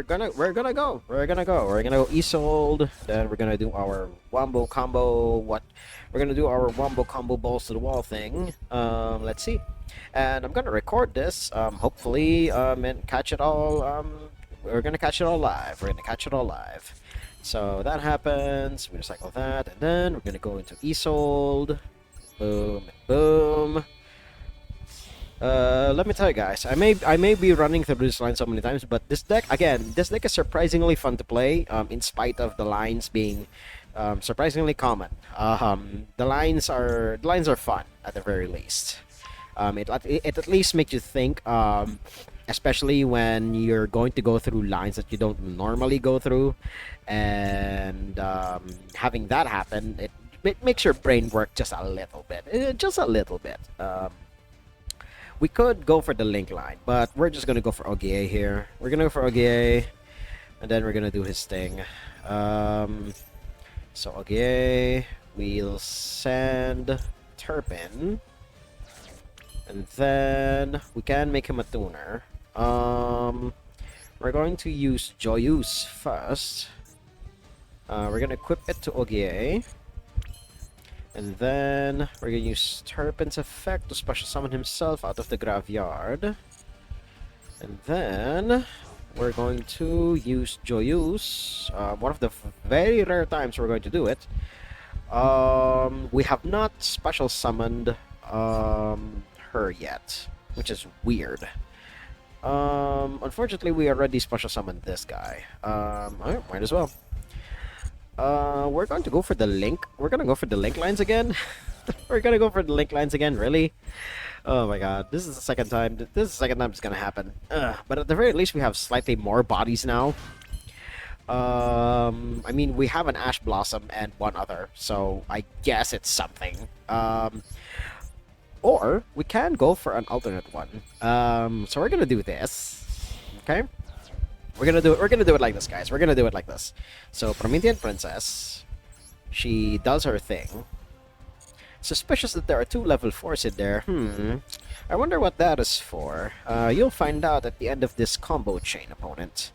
gonna go Isolde. Then we're gonna do our wombo combo. We're gonna do our wombo combo balls to the wall thing. Let's see, and I'm gonna record this. Hopefully, and catch it all. We're gonna catch it all live. So that happens. We recycle that, and then we're gonna go into Isolde. Boom, boom. Let me tell you guys, I may be running through this line so many times, but this deck is surprisingly fun to play, in spite of the lines being surprisingly common. The lines are fun at the very least. It at least makes you think, especially when you're going to go through lines that you don't normally go through, and having that happen, it makes your brain work just a little bit. Just a little bit. We could go for the link line, but we're just gonna go for OGA here. We're gonna go for OGA, and then we're gonna do his thing. So OGA, we'll send Turpin, and then we can make him a tuner. We're going to use Joyous first. We're gonna equip it to OGA. And then we're gonna use Turpin's effect to special summon himself out of the graveyard. And then we're going to use Joyous. One of the very rare times we're going to do it. We have not special summoned her yet, which is weird. Unfortunately, we already special summoned this guy. Alright, might as well. We're going to go for the link. We're gonna go for the link lines again. We're gonna go for the link lines again, really? Oh my god, this is the second time. This is the second time it's gonna happen. But at the very least, we have slightly more bodies now. I mean, we have an Ash Blossom and one other, so I guess it's something. Or we can go for an alternate one. So we're gonna do this. Okay. We're gonna do it like this, guys. We're gonna do it like this. So Promethean Princess, she does her thing. Suspicious that there are 2 level 4s in there. I wonder what that is for. You'll find out at the end of this combo chain, opponent.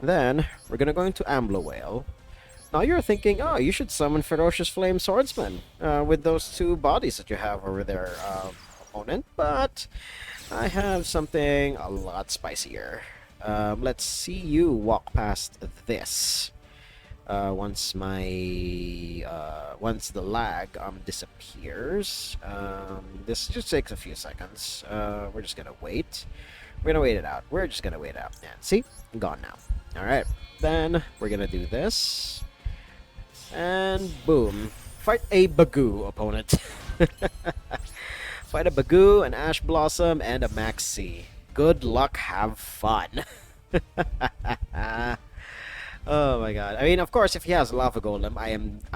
Then we're gonna go into Amblo Whale. Now you're thinking, oh, you should summon Ferocious Flame Swordsman with those 2 bodies that you have over there, opponent. But I have something a lot spicier. Let's see you walk past this. Once the lag disappears. This just takes a few seconds. We're just gonna wait. We're gonna wait it out. We're just gonna wait it out. Yeah, see? Gone now. Alright. Then we're gonna do this. And boom. Fight a Bagoo, opponent. Fight a Bagoo, an Ash Blossom, and a Maxi. Good luck, have fun. Oh my god. I mean, of course, if he has Lava Golem, I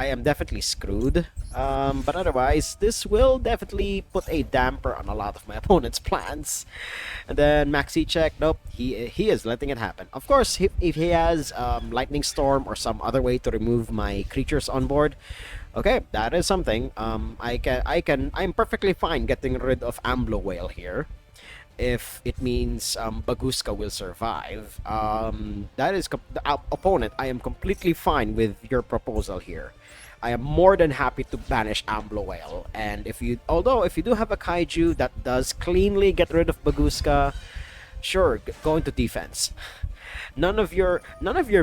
am definitely screwed. But otherwise, this will definitely put a damper on a lot of my opponent's plans. And then Maxi check, nope, he is letting it happen. Of course, if he has Lightning Storm or some other way to remove my creatures on board, okay, that is something. I'm perfectly fine getting rid of Amblo Whale here. If it means Baguska will survive, that is opponent. I am completely fine with your proposal here. I am more than happy to banish Amblo Whale, and if you do have a Kaiju that does cleanly get rid of Baguska, sure, go into defense. None of your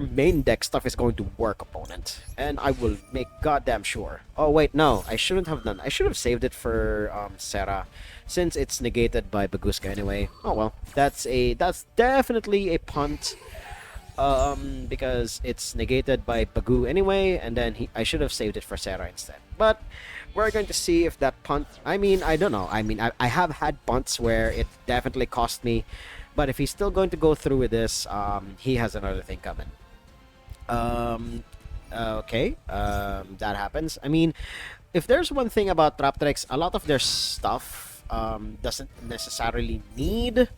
main deck stuff is going to work, opponent, and I will make goddamn sure. Oh wait, no, I shouldn't have done. I should have saved it for Serra, since it's negated by Baguska anyway. Oh well, that's definitely a punt. Because it's negated by Bagoo anyway, and then I should have saved it for Serra instead. But we're going to see if that punt. I mean, I don't know. I mean, I have had punts where it definitely cost me. But if he's still going to go through with this, he has another thing coming. Okay, that happens. I mean, if there's one thing about Raptrix, a lot of their stuff doesn't necessarily need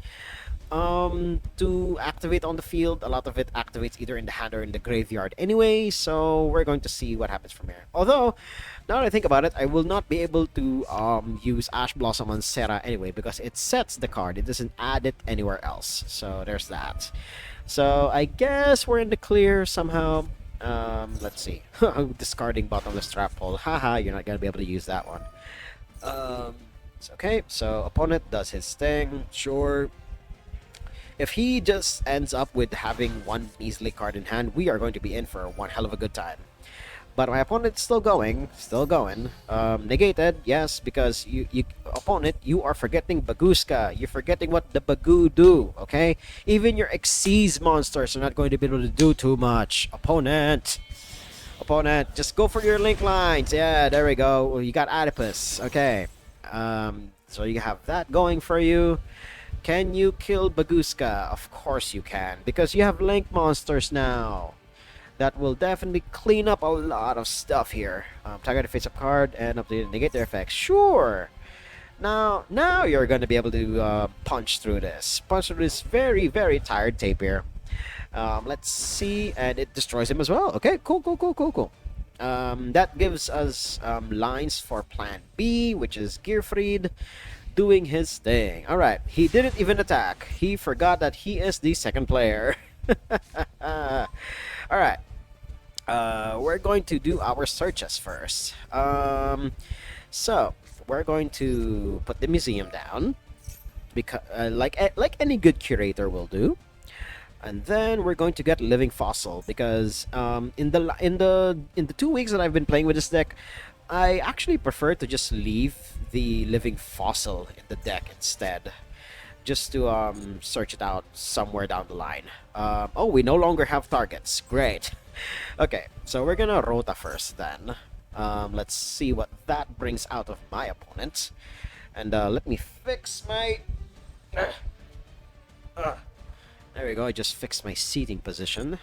to activate on the field. A lot of it activates either in the hand or in the graveyard anyway, so we're going to see what happens from here. Although, now that I think about it, I will not be able to use Ash Blossom on Serra anyway, because it sets the card. It doesn't add it anywhere else, so there's that. So I guess we're in the clear somehow. Let's see. Discarding Bottomless Trap Hole. Haha, you're not gonna be able to use that one. It's okay, so opponent does his thing, sure. If he just ends up with having one measly card in hand, we are going to be in for one hell of a good time. But my opponent's still going. Negated, yes, because you opponent, you are forgetting Baguska. You're forgetting what the Bagoo do, okay? Even your Xyz monsters are not going to be able to do too much. Opponent, just go for your link lines. Yeah, there we go. You got Adipus, okay. So you have that going for you. Can you kill Baguska? Of course you can, because you have link monsters now. That will definitely clean up a lot of stuff here. Target the face-up card and update negate their effects. Sure. Now you're gonna be able to punch through this. Punch through this very, very tired Tapir. Let's see, and it destroys him as well. Okay, cool, cool, cool, cool, cool. That gives us lines for Plan B, which is Gearfried doing his thing. All right, he didn't even attack. He forgot that he is the second player. All right, we're going to do our searches first. So we're going to put the museum down because, like any good curator will do. And then we're going to get living fossil because in the 2 weeks that I've been playing with this deck, I actually prefer to just leave the living fossil in the deck instead, just to search it out somewhere down the line. Oh, we no longer have targets. Great. Okay, so we're gonna rota first then. Let's see what that brings out of my opponent, and let me fix my. There we go, I just fixed my seating position.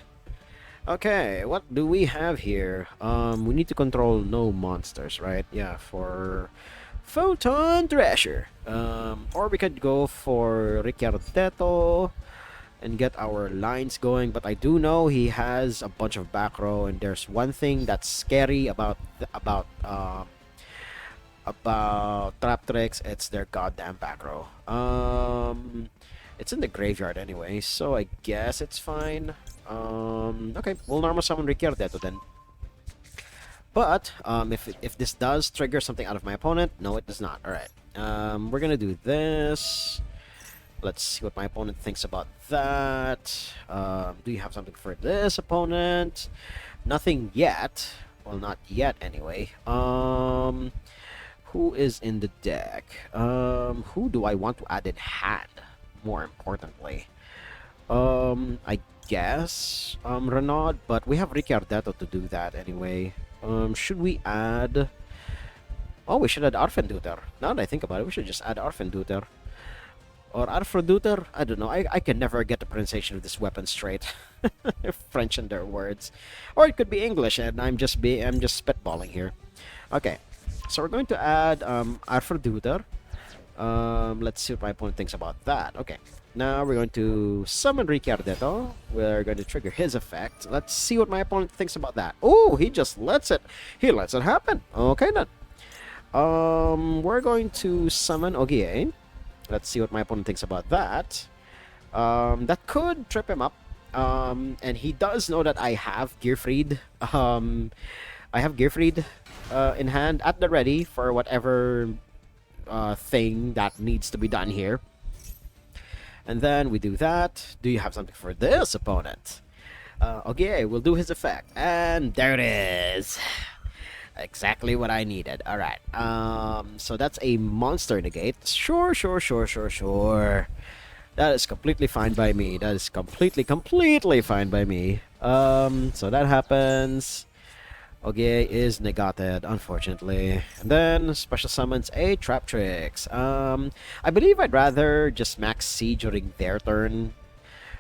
Okay, what do we have here? We need to control no monsters, right? Yeah, for Photon Thrasher. Or we could go for Ricciardetto and get our lines going, but I do know he has a bunch of back row, and there's one thing that's scary about Trap Tricks. It's their goddamn back row. It's in the graveyard anyway, so I guess it's fine. Okay, we'll normal summon Ricciardetto then. But if this does trigger something out of my opponent, no, it does not. All right, we're gonna do this. Let's see what my opponent thinks about that. Do you have something for this opponent? Nothing yet. Well, not yet anyway. Who is in the deck? Who do I want to add in hand? More importantly, I guess Renaud, but we have Ricciardetto to do that anyway. Should we add? Oh, we should add Arfenduter. Now that I think about it, we should just add Arfenduter or Arfroduter. I don't know. I can never get the pronunciation of this weapon straight. French in their words, or it could be English, and I'm just spitballing here. Okay, so we're going to add Arfroduter. Let's see what my opponent thinks about that. Okay, now we're going to summon Ricciardetto. We're going to trigger his effect. Let's see what my opponent thinks about that. Oh, he just lets it. He lets it happen. Okay then. We're going to summon YuGiOh. Let's see what my opponent thinks about that. That could trip him up. And he does know that I have Gearfried. I have Gearfried in hand at the ready for whatever thing that needs to be done here. And then we do that. Do you have something for this opponent? Okay, we'll do his effect. And there it is. Exactly what I needed. Alright. So that's a monster negate. Sure. That is completely fine by me. That is completely fine by me. So that happens. YuGiOh is negated, unfortunately. And then special summons a Trap Tricks. I believe I'd rather just max C during their turn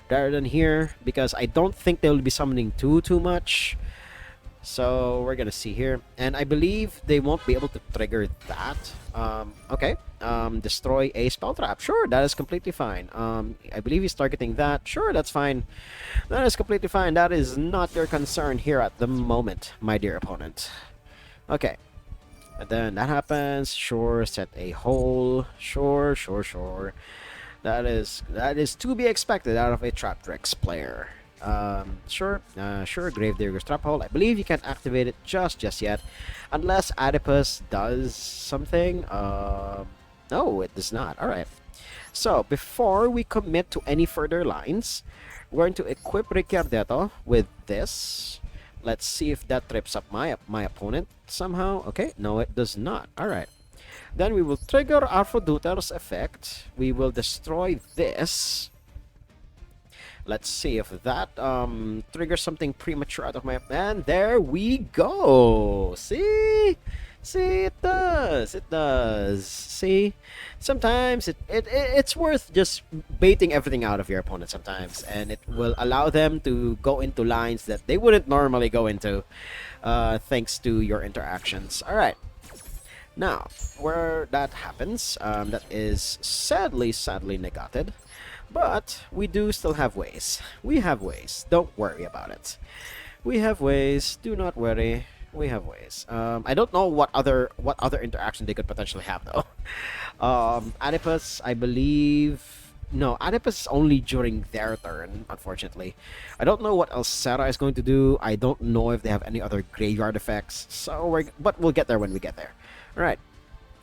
rather than here, because I don't think they'll be summoning too much. So we're gonna see here, and I believe they won't be able to trigger that. Okay. Destroy a spell trap. Sure, that is completely fine. I believe he's targeting that. Sure, that's fine. That is completely fine. That is not your concern here at the moment, my dear opponent. Okay. And then that happens. Sure, set a hole. Sure. That is to be expected out of a Trap Tricks player. Sure, Gravedigger's Trap Hole. I believe you can't activate it just yet, unless Adipus does something. No, it does not. Alright. So, before we commit to any further lines, we're going to equip Ricciardetto with this. Let's see if that trips up my opponent somehow. Okay, no, it does not. Alright. Then we will trigger Arfroduter's effect. We will destroy this. Let's see if that triggers something premature out of my... And there we go! See? See, it does. It does. See, sometimes it's worth just baiting everything out of your opponent sometimes, and it will allow them to go into lines that they wouldn't normally go into, thanks to your interactions. All right. Now, where that happens, that is sadly negated, but we do still have ways. We have ways. Don't worry about it. We have ways. Do not worry. We have ways. I don't know what other interaction they could potentially have though. Adipus, I believe. No, Adipus is only during their turn, unfortunately. I don't know what else Sarah is going to do. I don't know if they have any other graveyard effects. But we'll get there when we get there. All right.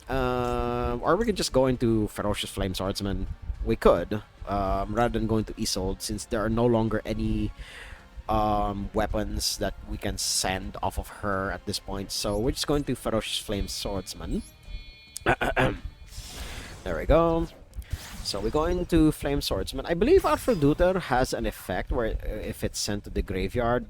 Or we could just go into Ferocious Flame Swordsman. We could, rather than going to Isolde, since there are no longer any weapons that we can send off of her at this point. So we're just going to Ferocious Flame Swordsman. There we go. So we go into Flame Swordsman. I believe Aphrodite has an effect where if it's sent to the graveyard,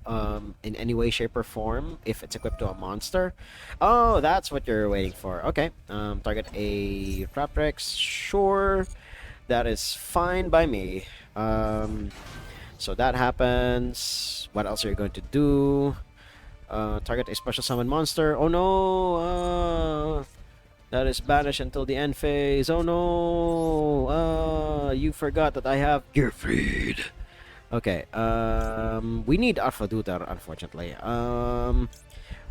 in any way, shape, or form, if it's equipped to a monster. Oh, that's what you're waiting for. Okay. Target a Raptrex. Sure. That is fine by me. So that happens. What else are you going to do? Target a special summon monster. Oh no! That is banished until the end phase. Oh no! You forgot that I have Gearfried. Okay, we need Alpha Duter, unfortunately.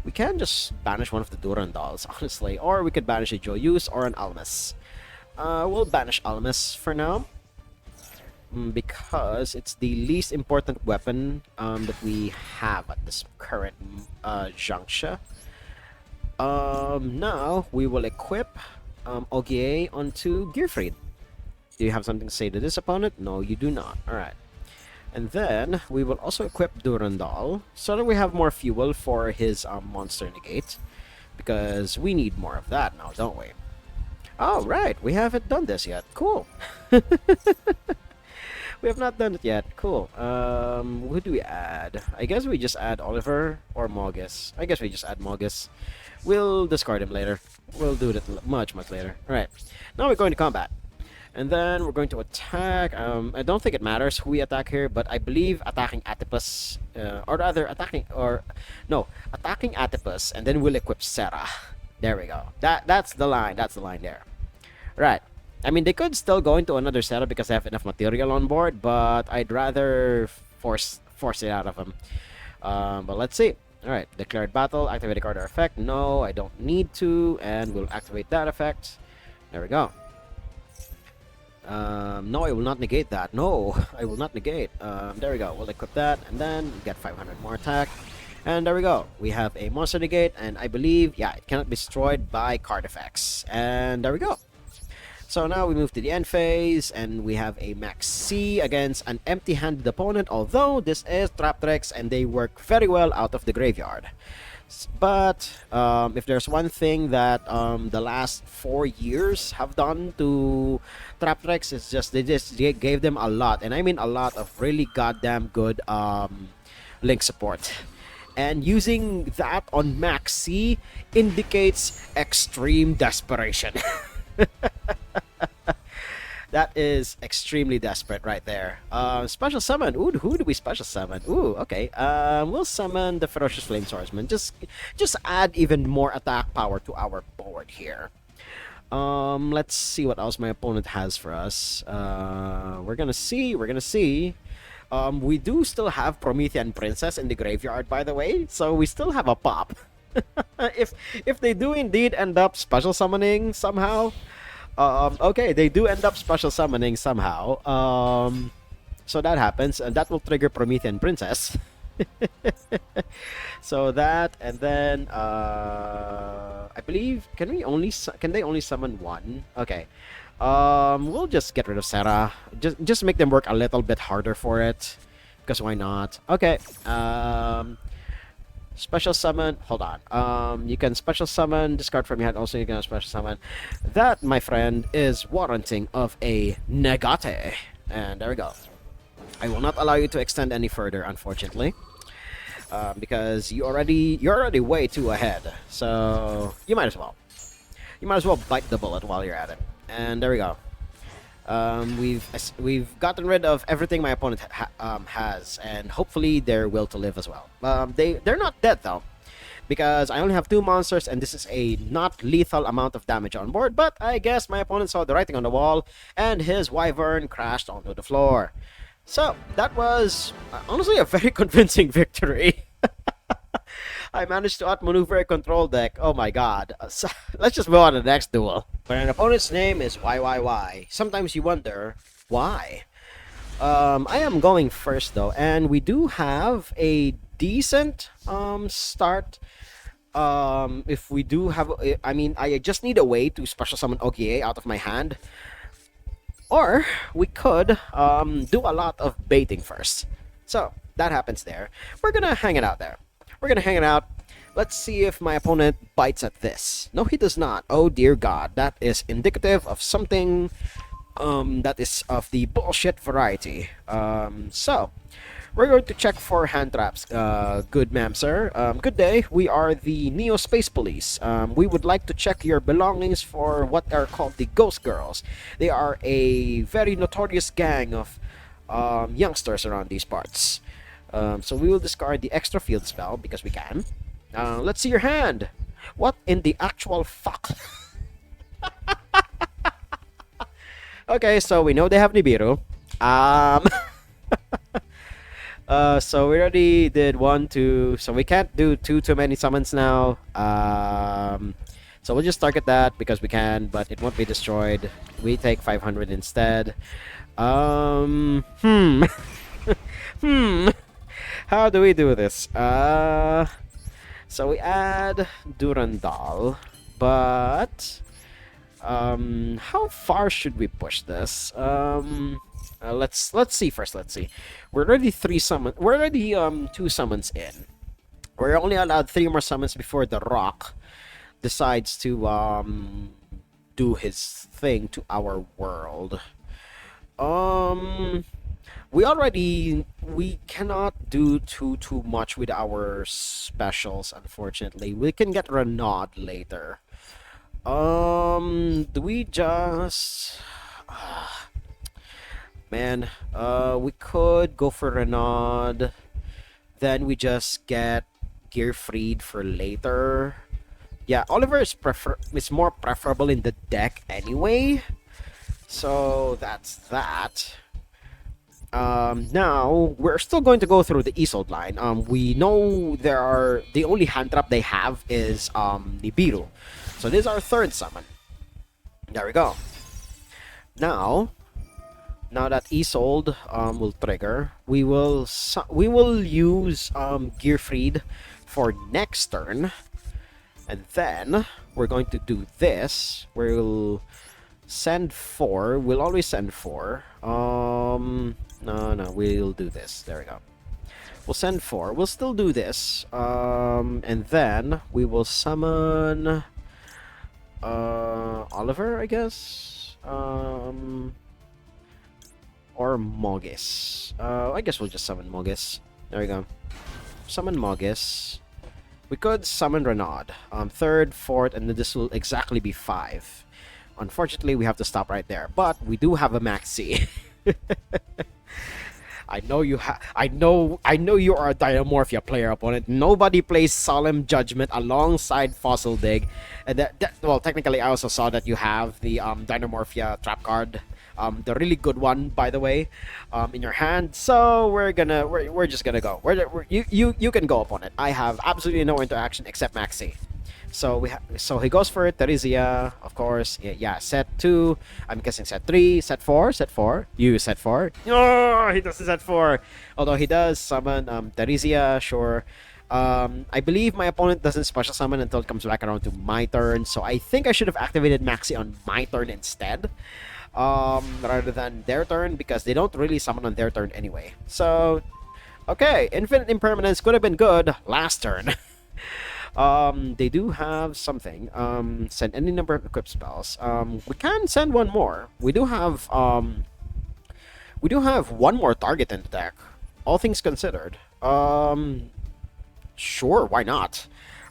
We can just banish one of the Durandals, honestly. Or we could banish a Joyus or an Almas. We'll banish Almas for now. Because it's the least important weapon that we have at this current juncture. Now, we will equip YuGiOh onto Gearfried. Do you have something to say to this opponent? No, you do not. Alright. And then, we will also equip Durandal, so that we have more fuel for his monster negate. Because we need more of that now, don't we? Oh, right, we haven't done this yet. Cool. We have not done it yet. Cool. Who do we add? I guess we just add Oliver or Mogus. I guess we just add Mogus. We'll discard him later. We'll do it much later. Alright. Now we're going to combat. And then we're going to attack. I don't think it matters who we attack here, but I believe attacking Atipus, or rather attacking Atipus, and then we'll equip Sarah. There we go. That's the line. That's the line there. Right. I mean, they could still go into another setup because they have enough material on board, but I'd rather force it out of them. But let's see. Alright, declared battle, activate a card or effect. No, I don't need to, and we'll activate that effect. There we go. No, I will not negate that. No, I will not negate. There we go. We'll equip that, and then get 500 more attack. And there we go. We have a monster negate, and I believe, yeah, it cannot be destroyed by card effects. And there we go. So now we move to the end phase, and we have a Max C against an empty-handed opponent, although this is Traptrex, and they work very well out of the graveyard. But if there's one thing that the last 4 years have done to Traptrex, is they gave them a lot, and I mean a lot of really goddamn good link support. And using that on Max C indicates extreme desperation. That is extremely desperate right there. Special summon. Ooh, who do we special summon? Ooh, okay. We'll summon the Ferocious Flame Swordsman. Just add even more attack power to our board here. Let's see what else my opponent has for us. We're gonna see. We do still have Promethean Princess in the graveyard, by the way, so we still have a pop. if they do indeed end up special summoning somehow. Okay, they do end up special summoning somehow. So that happens, and that will trigger Promethean Princess. So that, and then I believe can they only summon one? Okay. We'll just get rid of Sarah. Just make them work a little bit harder for it, because why not? Okay. Special summon. Hold on. You can special summon. Discard from your hand. Also, you can special summon. That, my friend, is warranting of a negate. And there we go. I will not allow you to extend any further, unfortunately. because you're already way too ahead. So you might as well bite the bullet while you're at it. And there we go. We've gotten rid of everything my opponent has, and hopefully their will to live as well. They're not dead though, because I only have two monsters, and this is a not lethal amount of damage on board. But I guess my opponent saw the writing on the wall, and his wyvern crashed onto the floor. So that was honestly a very convincing victory. I managed to outmaneuver a control deck. Oh my god. So, let's just move on to the next duel. When an opponent's name is YYY, sometimes you wonder why. I am going first though, and we do have a decent start. If we do have, I mean, I just need a way to special summon YuGiOh out of my hand. Or we could do a lot of baiting first. So that happens there. We're gonna hang it out there. We're gonna hang it out. Let's see if my opponent bites at this. No, he does not. Oh dear God, that is indicative of something that is of the bullshit variety. So we're going to check for hand traps. Good ma'am, sir. Good day. We are the Neo Space Police. We would like to check your belongings for what are called the Ghost Girls. They are a very notorious gang of youngsters around these parts. So we will discard the extra field spell because we can. Let's see your hand. What in the actual fuck? Okay, so we know they have Nibiru. So we already did 1, 2, so we can't do too many summons now. So we'll just target that because we can, but it won't be destroyed. We take 500 instead. How do we do this? So we add Durandal, but how far should we push this? Let's see first. Let's see. We're already 2 summons in. We're only allowed 3 more summons before the Rock decides to do his thing to our world. We cannot do too much with our specials, unfortunately. We can get Renaud later. Do we just man, we could go for Renaud, then we just get Gearfried for later. Yeah, Oliver is more preferable in the deck anyway. So that's that. Now we're still going to go through the Isolde line. We know the only hand trap they have is Nibiru. So this is our 3rd summon. There we go. Now that Isolde will trigger, we will use Gearfried for next turn, and then we're going to do this. We'll send 4. We'll always send 4. No, we'll do this. There we go. We'll send 4. We'll still do this. And then we will summon Oliver, I guess. Or Mogis. I guess we'll just summon Mogis. There we go. Summon Mogis. We could summon Renaud. 3rd, 4th, and then this will exactly be 5. Unfortunately, we have to stop right there. But we do have a Maxi. I know you you are a Dynamorphia player, opponent. Nobody plays Solemn Judgment alongside Fossil Dig, and well, technically, I also saw that you have the Dynamorphia trap card, the really good one, by the way, in your hand. So we're just gonna go. You can go, opponent. I have absolutely no interaction except Maxi. So he goes for it. Theresia, of course. Yeah, set 2. I'm guessing set 3, set 4, set 4. You set 4. Oh, he doesn't set 4. Although he does summon Theresia, sure. I believe my opponent doesn't special summon until it comes back around to my turn. So I think I should have activated Maxi on my turn instead, rather than their turn, because they don't really summon on their turn anyway. So, okay, Infinite Impermanence could have been good last turn. They do have something. Send any number of equipped spells. We can send 1 more. We do have 1 more target in the deck, all things considered. Sure, why not?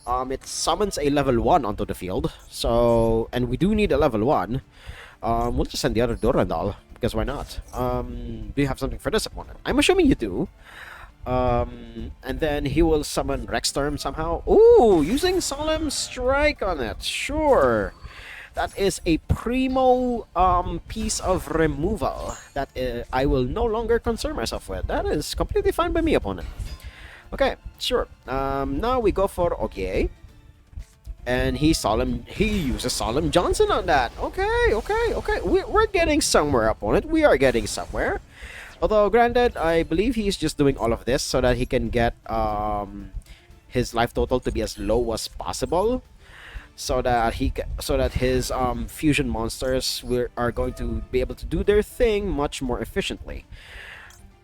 It summons a level 1 onto the field, so, and we do need a level 1. We'll just send the other Durandal, because why not? Do you have something for this opponent? I'm assuming you do. And then he will summon Rexstorm somehow. Ooh, using Solemn Strike on it. Sure. That is a primo piece of removal that I will no longer concern myself with. That is completely fine by me, opponent. Okay, sure. Now we go for YuGiOh. And he uses Solemn Johnson on that. Okay. We're getting somewhere, opponent. We are getting somewhere. Although, granted, I believe he's just doing all of this so that he can get his life total to be as low as possible, so that his fusion monsters are going to be able to do their thing much more efficiently.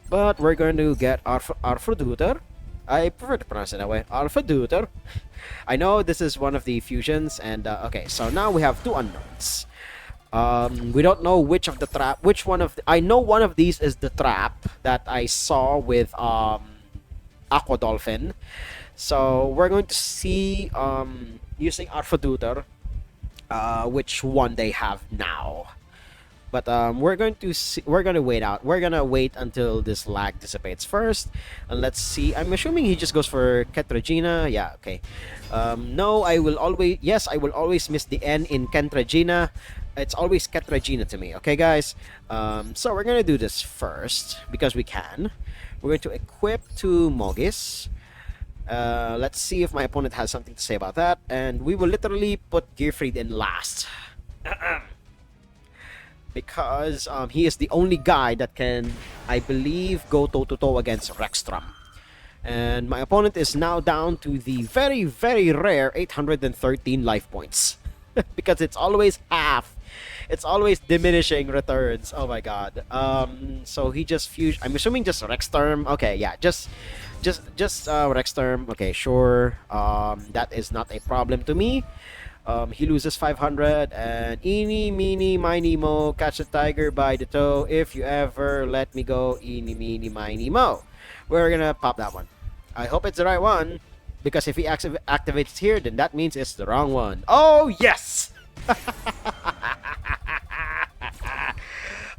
But we're going to get Arthroduter. I prefer to pronounce it that way. Arthroduter. I know this is one of the fusions, and okay, so now we have two unknowns. We don't know which one of I know one of these is the trap that I saw with Aqua Dolphin. So we're going to see using Arthroduter which one they have now. But we're going to wait out. We're gonna wait until this lag dissipates first, and let's see. I'm assuming he just goes for Ketragina. Yeah, okay. No, I will always miss the N in Ketragina. It's always Ketragina to me. Okay, guys. So we're gonna do this first because we can. We're going to equip to Mogis. Let's see if my opponent has something to say about that, and we will literally put Gearfried in last. Because he is the only guy that can, I believe, go toe-to-toe against Rexstrom. And my opponent is now down to the very, very rare 813 life points. Because it's always half. It's always diminishing returns. Oh my god. So he just fused. I'm assuming just Rexstorm. Okay, yeah, just Rexstorm. Okay, sure. That is not a problem to me. He loses 500, and eeny, meeny, miny, mo, catch a tiger by the toe. If you ever let me go, eeny, meeny, miny, mo. We're gonna pop that one. I hope it's the right one, because if he activates here, then that means it's the wrong one. Oh, yes!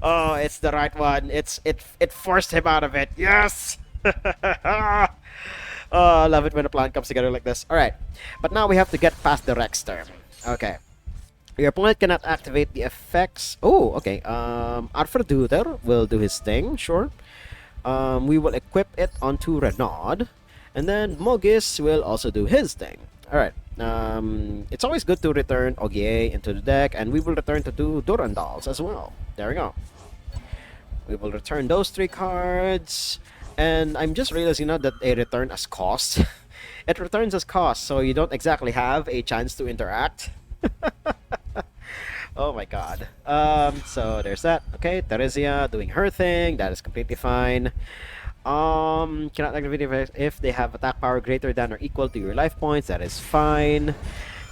Oh, it's the right one. It forced him out of it. Yes! Oh, I love it when a plan comes together like this. Alright, but now we have to get past the Rexstorm. Okay. Your opponent cannot activate the effects. Oh, okay. Arthroduter will do his thing, sure. We will equip it onto Renaud. And then Mogis will also do his thing. Alright. It's always good to return YuGiOh into the deck, and we will return to do Durandals as well. There we go. We will return those 3 cards. And I'm just realizing now that they return as cost. It returns as cost, so you don't exactly have a chance to interact. Oh my god. So there's that. Okay, Theresia doing her thing. That is completely fine. Cannot activate if they have attack power greater than or equal to your life points. That is fine.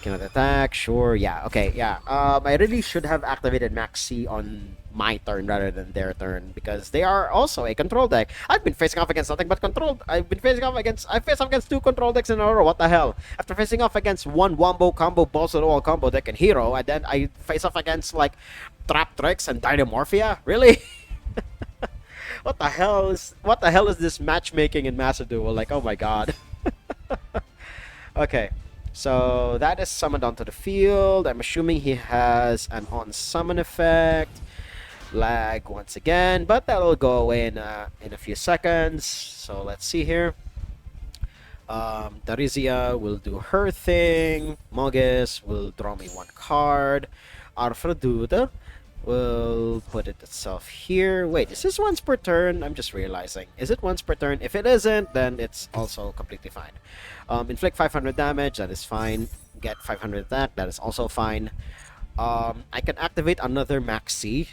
Cannot attack. Sure. Yeah. Okay. Yeah. I really should have activated Max C on my turn rather than their turn, because they are also a control deck. I've been facing off against nothing but control. I faced off against 2 control decks in a row. What the hell? After facing off against 1 Wombo combo, Balls of the Wall combo deck and Hero, and then I face off against like Trap Tricks and Dynamorphia. Really? What the hell is this matchmaking in Master Duel? Like, oh my god. Okay. So that is summoned onto the field. I'm assuming he has an on-summon effect. Lag once again, but that'll go away in a few seconds. So let's see here. Theresia will do her thing. Mogis will draw me 1 card. Arthroduter will put it itself here. Wait, is this once per turn? I'm just realizing. Is it once per turn? If it isn't, then it's also completely fine. Inflict 500 damage, that is fine. Get 500 attack, that is also fine. I can activate another Max C.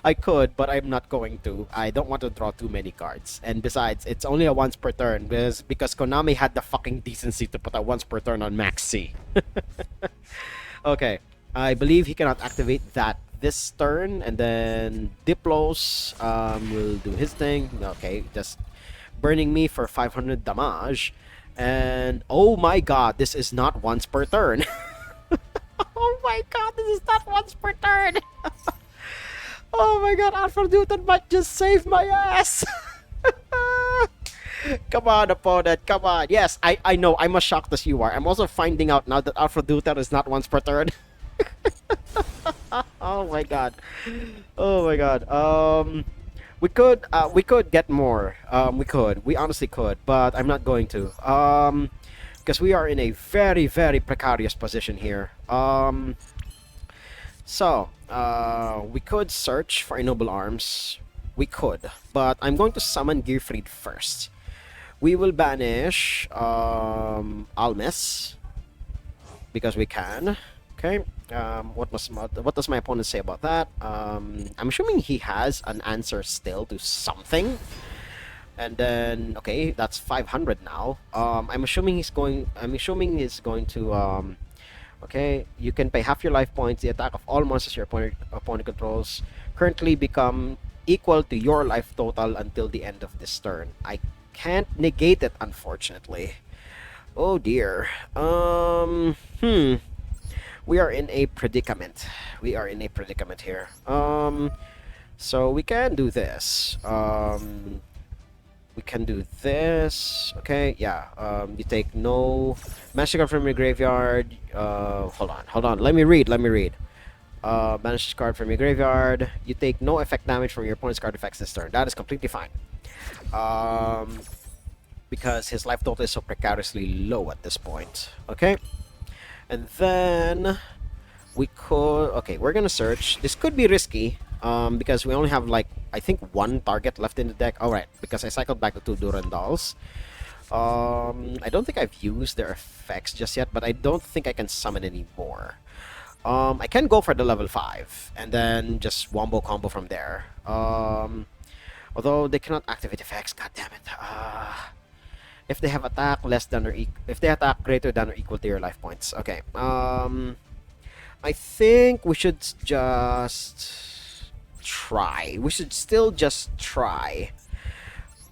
I could, but I'm not going to. I don't want to draw too many cards. And besides, it's only a once per turn because Konami had the fucking decency to put a once per turn on Max C. Okay. I believe he cannot activate that this turn, and then Diplos will do his thing. Okay, just burning me for 500 damage. And oh my god, this is not once per turn. Oh my god, this is not once per turn. Oh my god, Alpha Newton might just save my ass. Come on, opponent, come on. Yes, I know, I'm as shocked as you are. I'm also finding out now that Alpha Newton is not once per turn. Oh my god. Oh my god. We could get more. We honestly could, but I'm not going to. Because we are in a very, very precarious position here. We could search for a noble arms. We could, but I'm going to summon Gearfried first. We will banish Almes because we can. Okay. What does my opponent say about that? I'm assuming he has an answer still to something. And then okay, that's 500 now. I'm assuming he's going to okay, you can pay half your life points. The attack of all monsters your opponent controls currently become equal to your life total until the end of this turn. I can't negate it, unfortunately. Oh dear. We are in a predicament. We are in a predicament here. So we can do this. We can do this. Okay, yeah. You take no magic card from your graveyard. Hold on. Let me read. Banish this card from your graveyard. You take no effect damage from your opponent's card effects this turn. That is completely fine. Because his life total is so precariously low at this point. Okay. And then we could... Okay, we're gonna search. This could be risky. Because we only have like, I think, one target left in the deck. Alright, because I cycled back the 2 Durandals. I don't think I've used their effects just yet, but I don't think I can summon any more. I can go for the level 5, and then just wombo combo from there. Although they cannot activate effects, god damn it. If they have attack less than or if they attack greater than or equal to your life points. Okay. I think we should just try. We should still just try.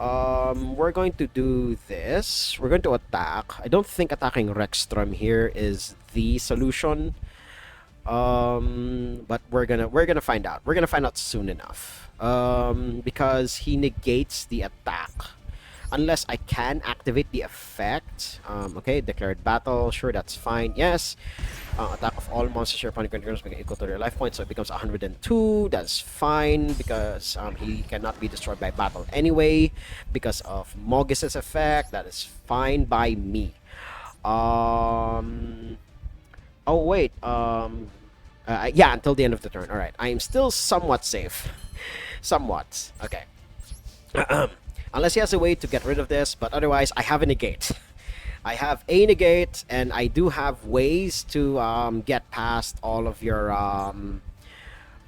We're going to do this. We're going to attack. I don't think attacking Rexstrom here is the solution. But we're gonna find out. We're gonna find out soon enough. Because he negates the attack. Unless I can activate the effect. Okay, declared battle. Sure, that's fine. Yes. Attack of all monsters your opponent controls make it equal to their life points, so it becomes 102. That's fine because he cannot be destroyed by battle anyway. Because of Mogis's effect, that is fine by me. Oh wait. Yeah, until the end of the turn. All right, I am still somewhat safe. Somewhat. Okay. Unless he has a way to get rid of this, but otherwise, I have a negate. I have a negate, and I do have ways to get past all of your all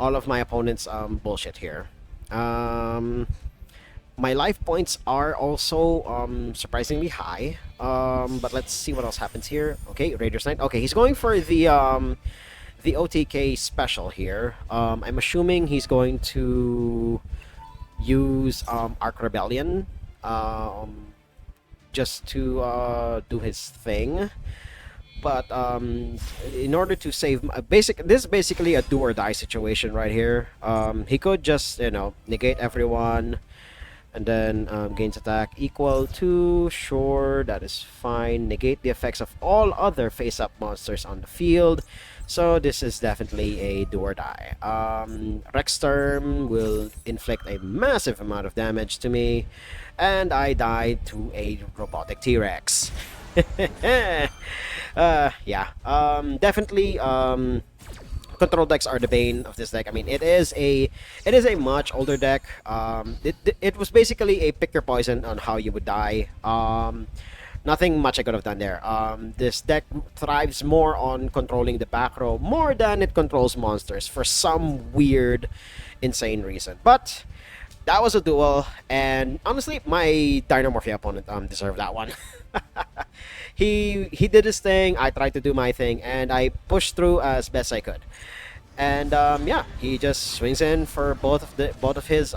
of my opponent's bullshit here. My life points are also surprisingly high. But let's see what else happens here. Okay, Raider's Knight. Okay, he's going for the OTK special here. I'm assuming he's going to use Arc Rebellion just to do his thing, but in order to save this is basically a do or die situation right here. He could just, you know, negate everyone and then gains attack equal to, sure, that is fine, negate the effects of all other face-up monsters on the field. So this is definitely a do or die. Rexstorm will inflict a massive amount of damage to me, and I died to a robotic T-Rex. Yeah. Definitely. Control decks are the bane of this deck. I mean, it is a much older deck. It was basically a pick your poison on how you would die. Nothing much I could have done there. This deck thrives more on controlling the back row more than it controls monsters for some weird, insane reason. But that was a duel, and honestly, my Dynamorphia opponent deserved that one. He did his thing, I tried to do my thing, and I pushed through as best I could. And yeah, he just swings in for both of his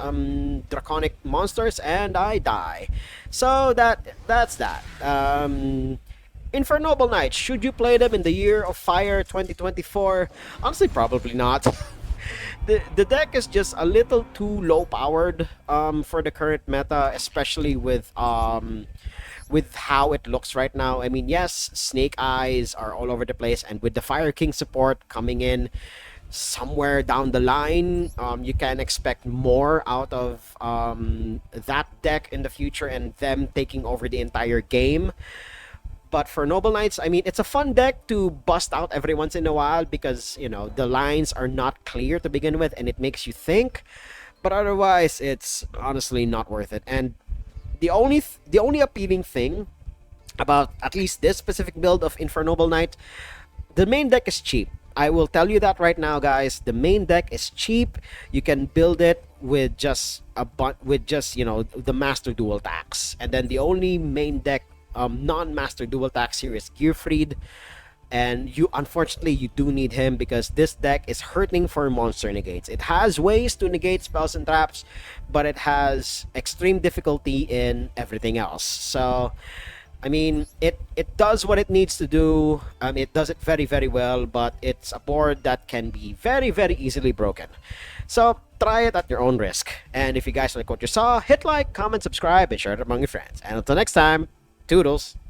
draconic monsters, and I die. So that's that. Infernoble Knights, should you play them in the year of fire 2024? Honestly, probably not. The deck is just a little too low powered for the current meta, especially with how it looks right now. I mean, yes, Snake Eyes are all over the place, and with the Fire King support coming in somewhere down the line, you can expect more out of that deck in the future and them taking over the entire game. But for Noble Knights, I mean, it's a fun deck to bust out every once in a while because, the lines are not clear to begin with and it makes you think. But otherwise, it's honestly not worth it. And the only appealing thing about at least this specific build of Infernoble Knight, the main deck is cheap. I will tell you that right now, guys. The main deck is cheap. You can build it with just the Master Dual Tax, and then the only main deck non-Master Dual Tax here is Gearfried, and you do need him because this deck is hurting for monster negates. It has ways to negate spells and traps, but it has extreme difficulty in everything else. So I mean, it does what it needs to do. It does it very, very well, but it's a board that can be very, very easily broken. So try it at your own risk. And if you guys like what you saw, hit like, comment, subscribe, and share it among your friends. And until next time, toodles.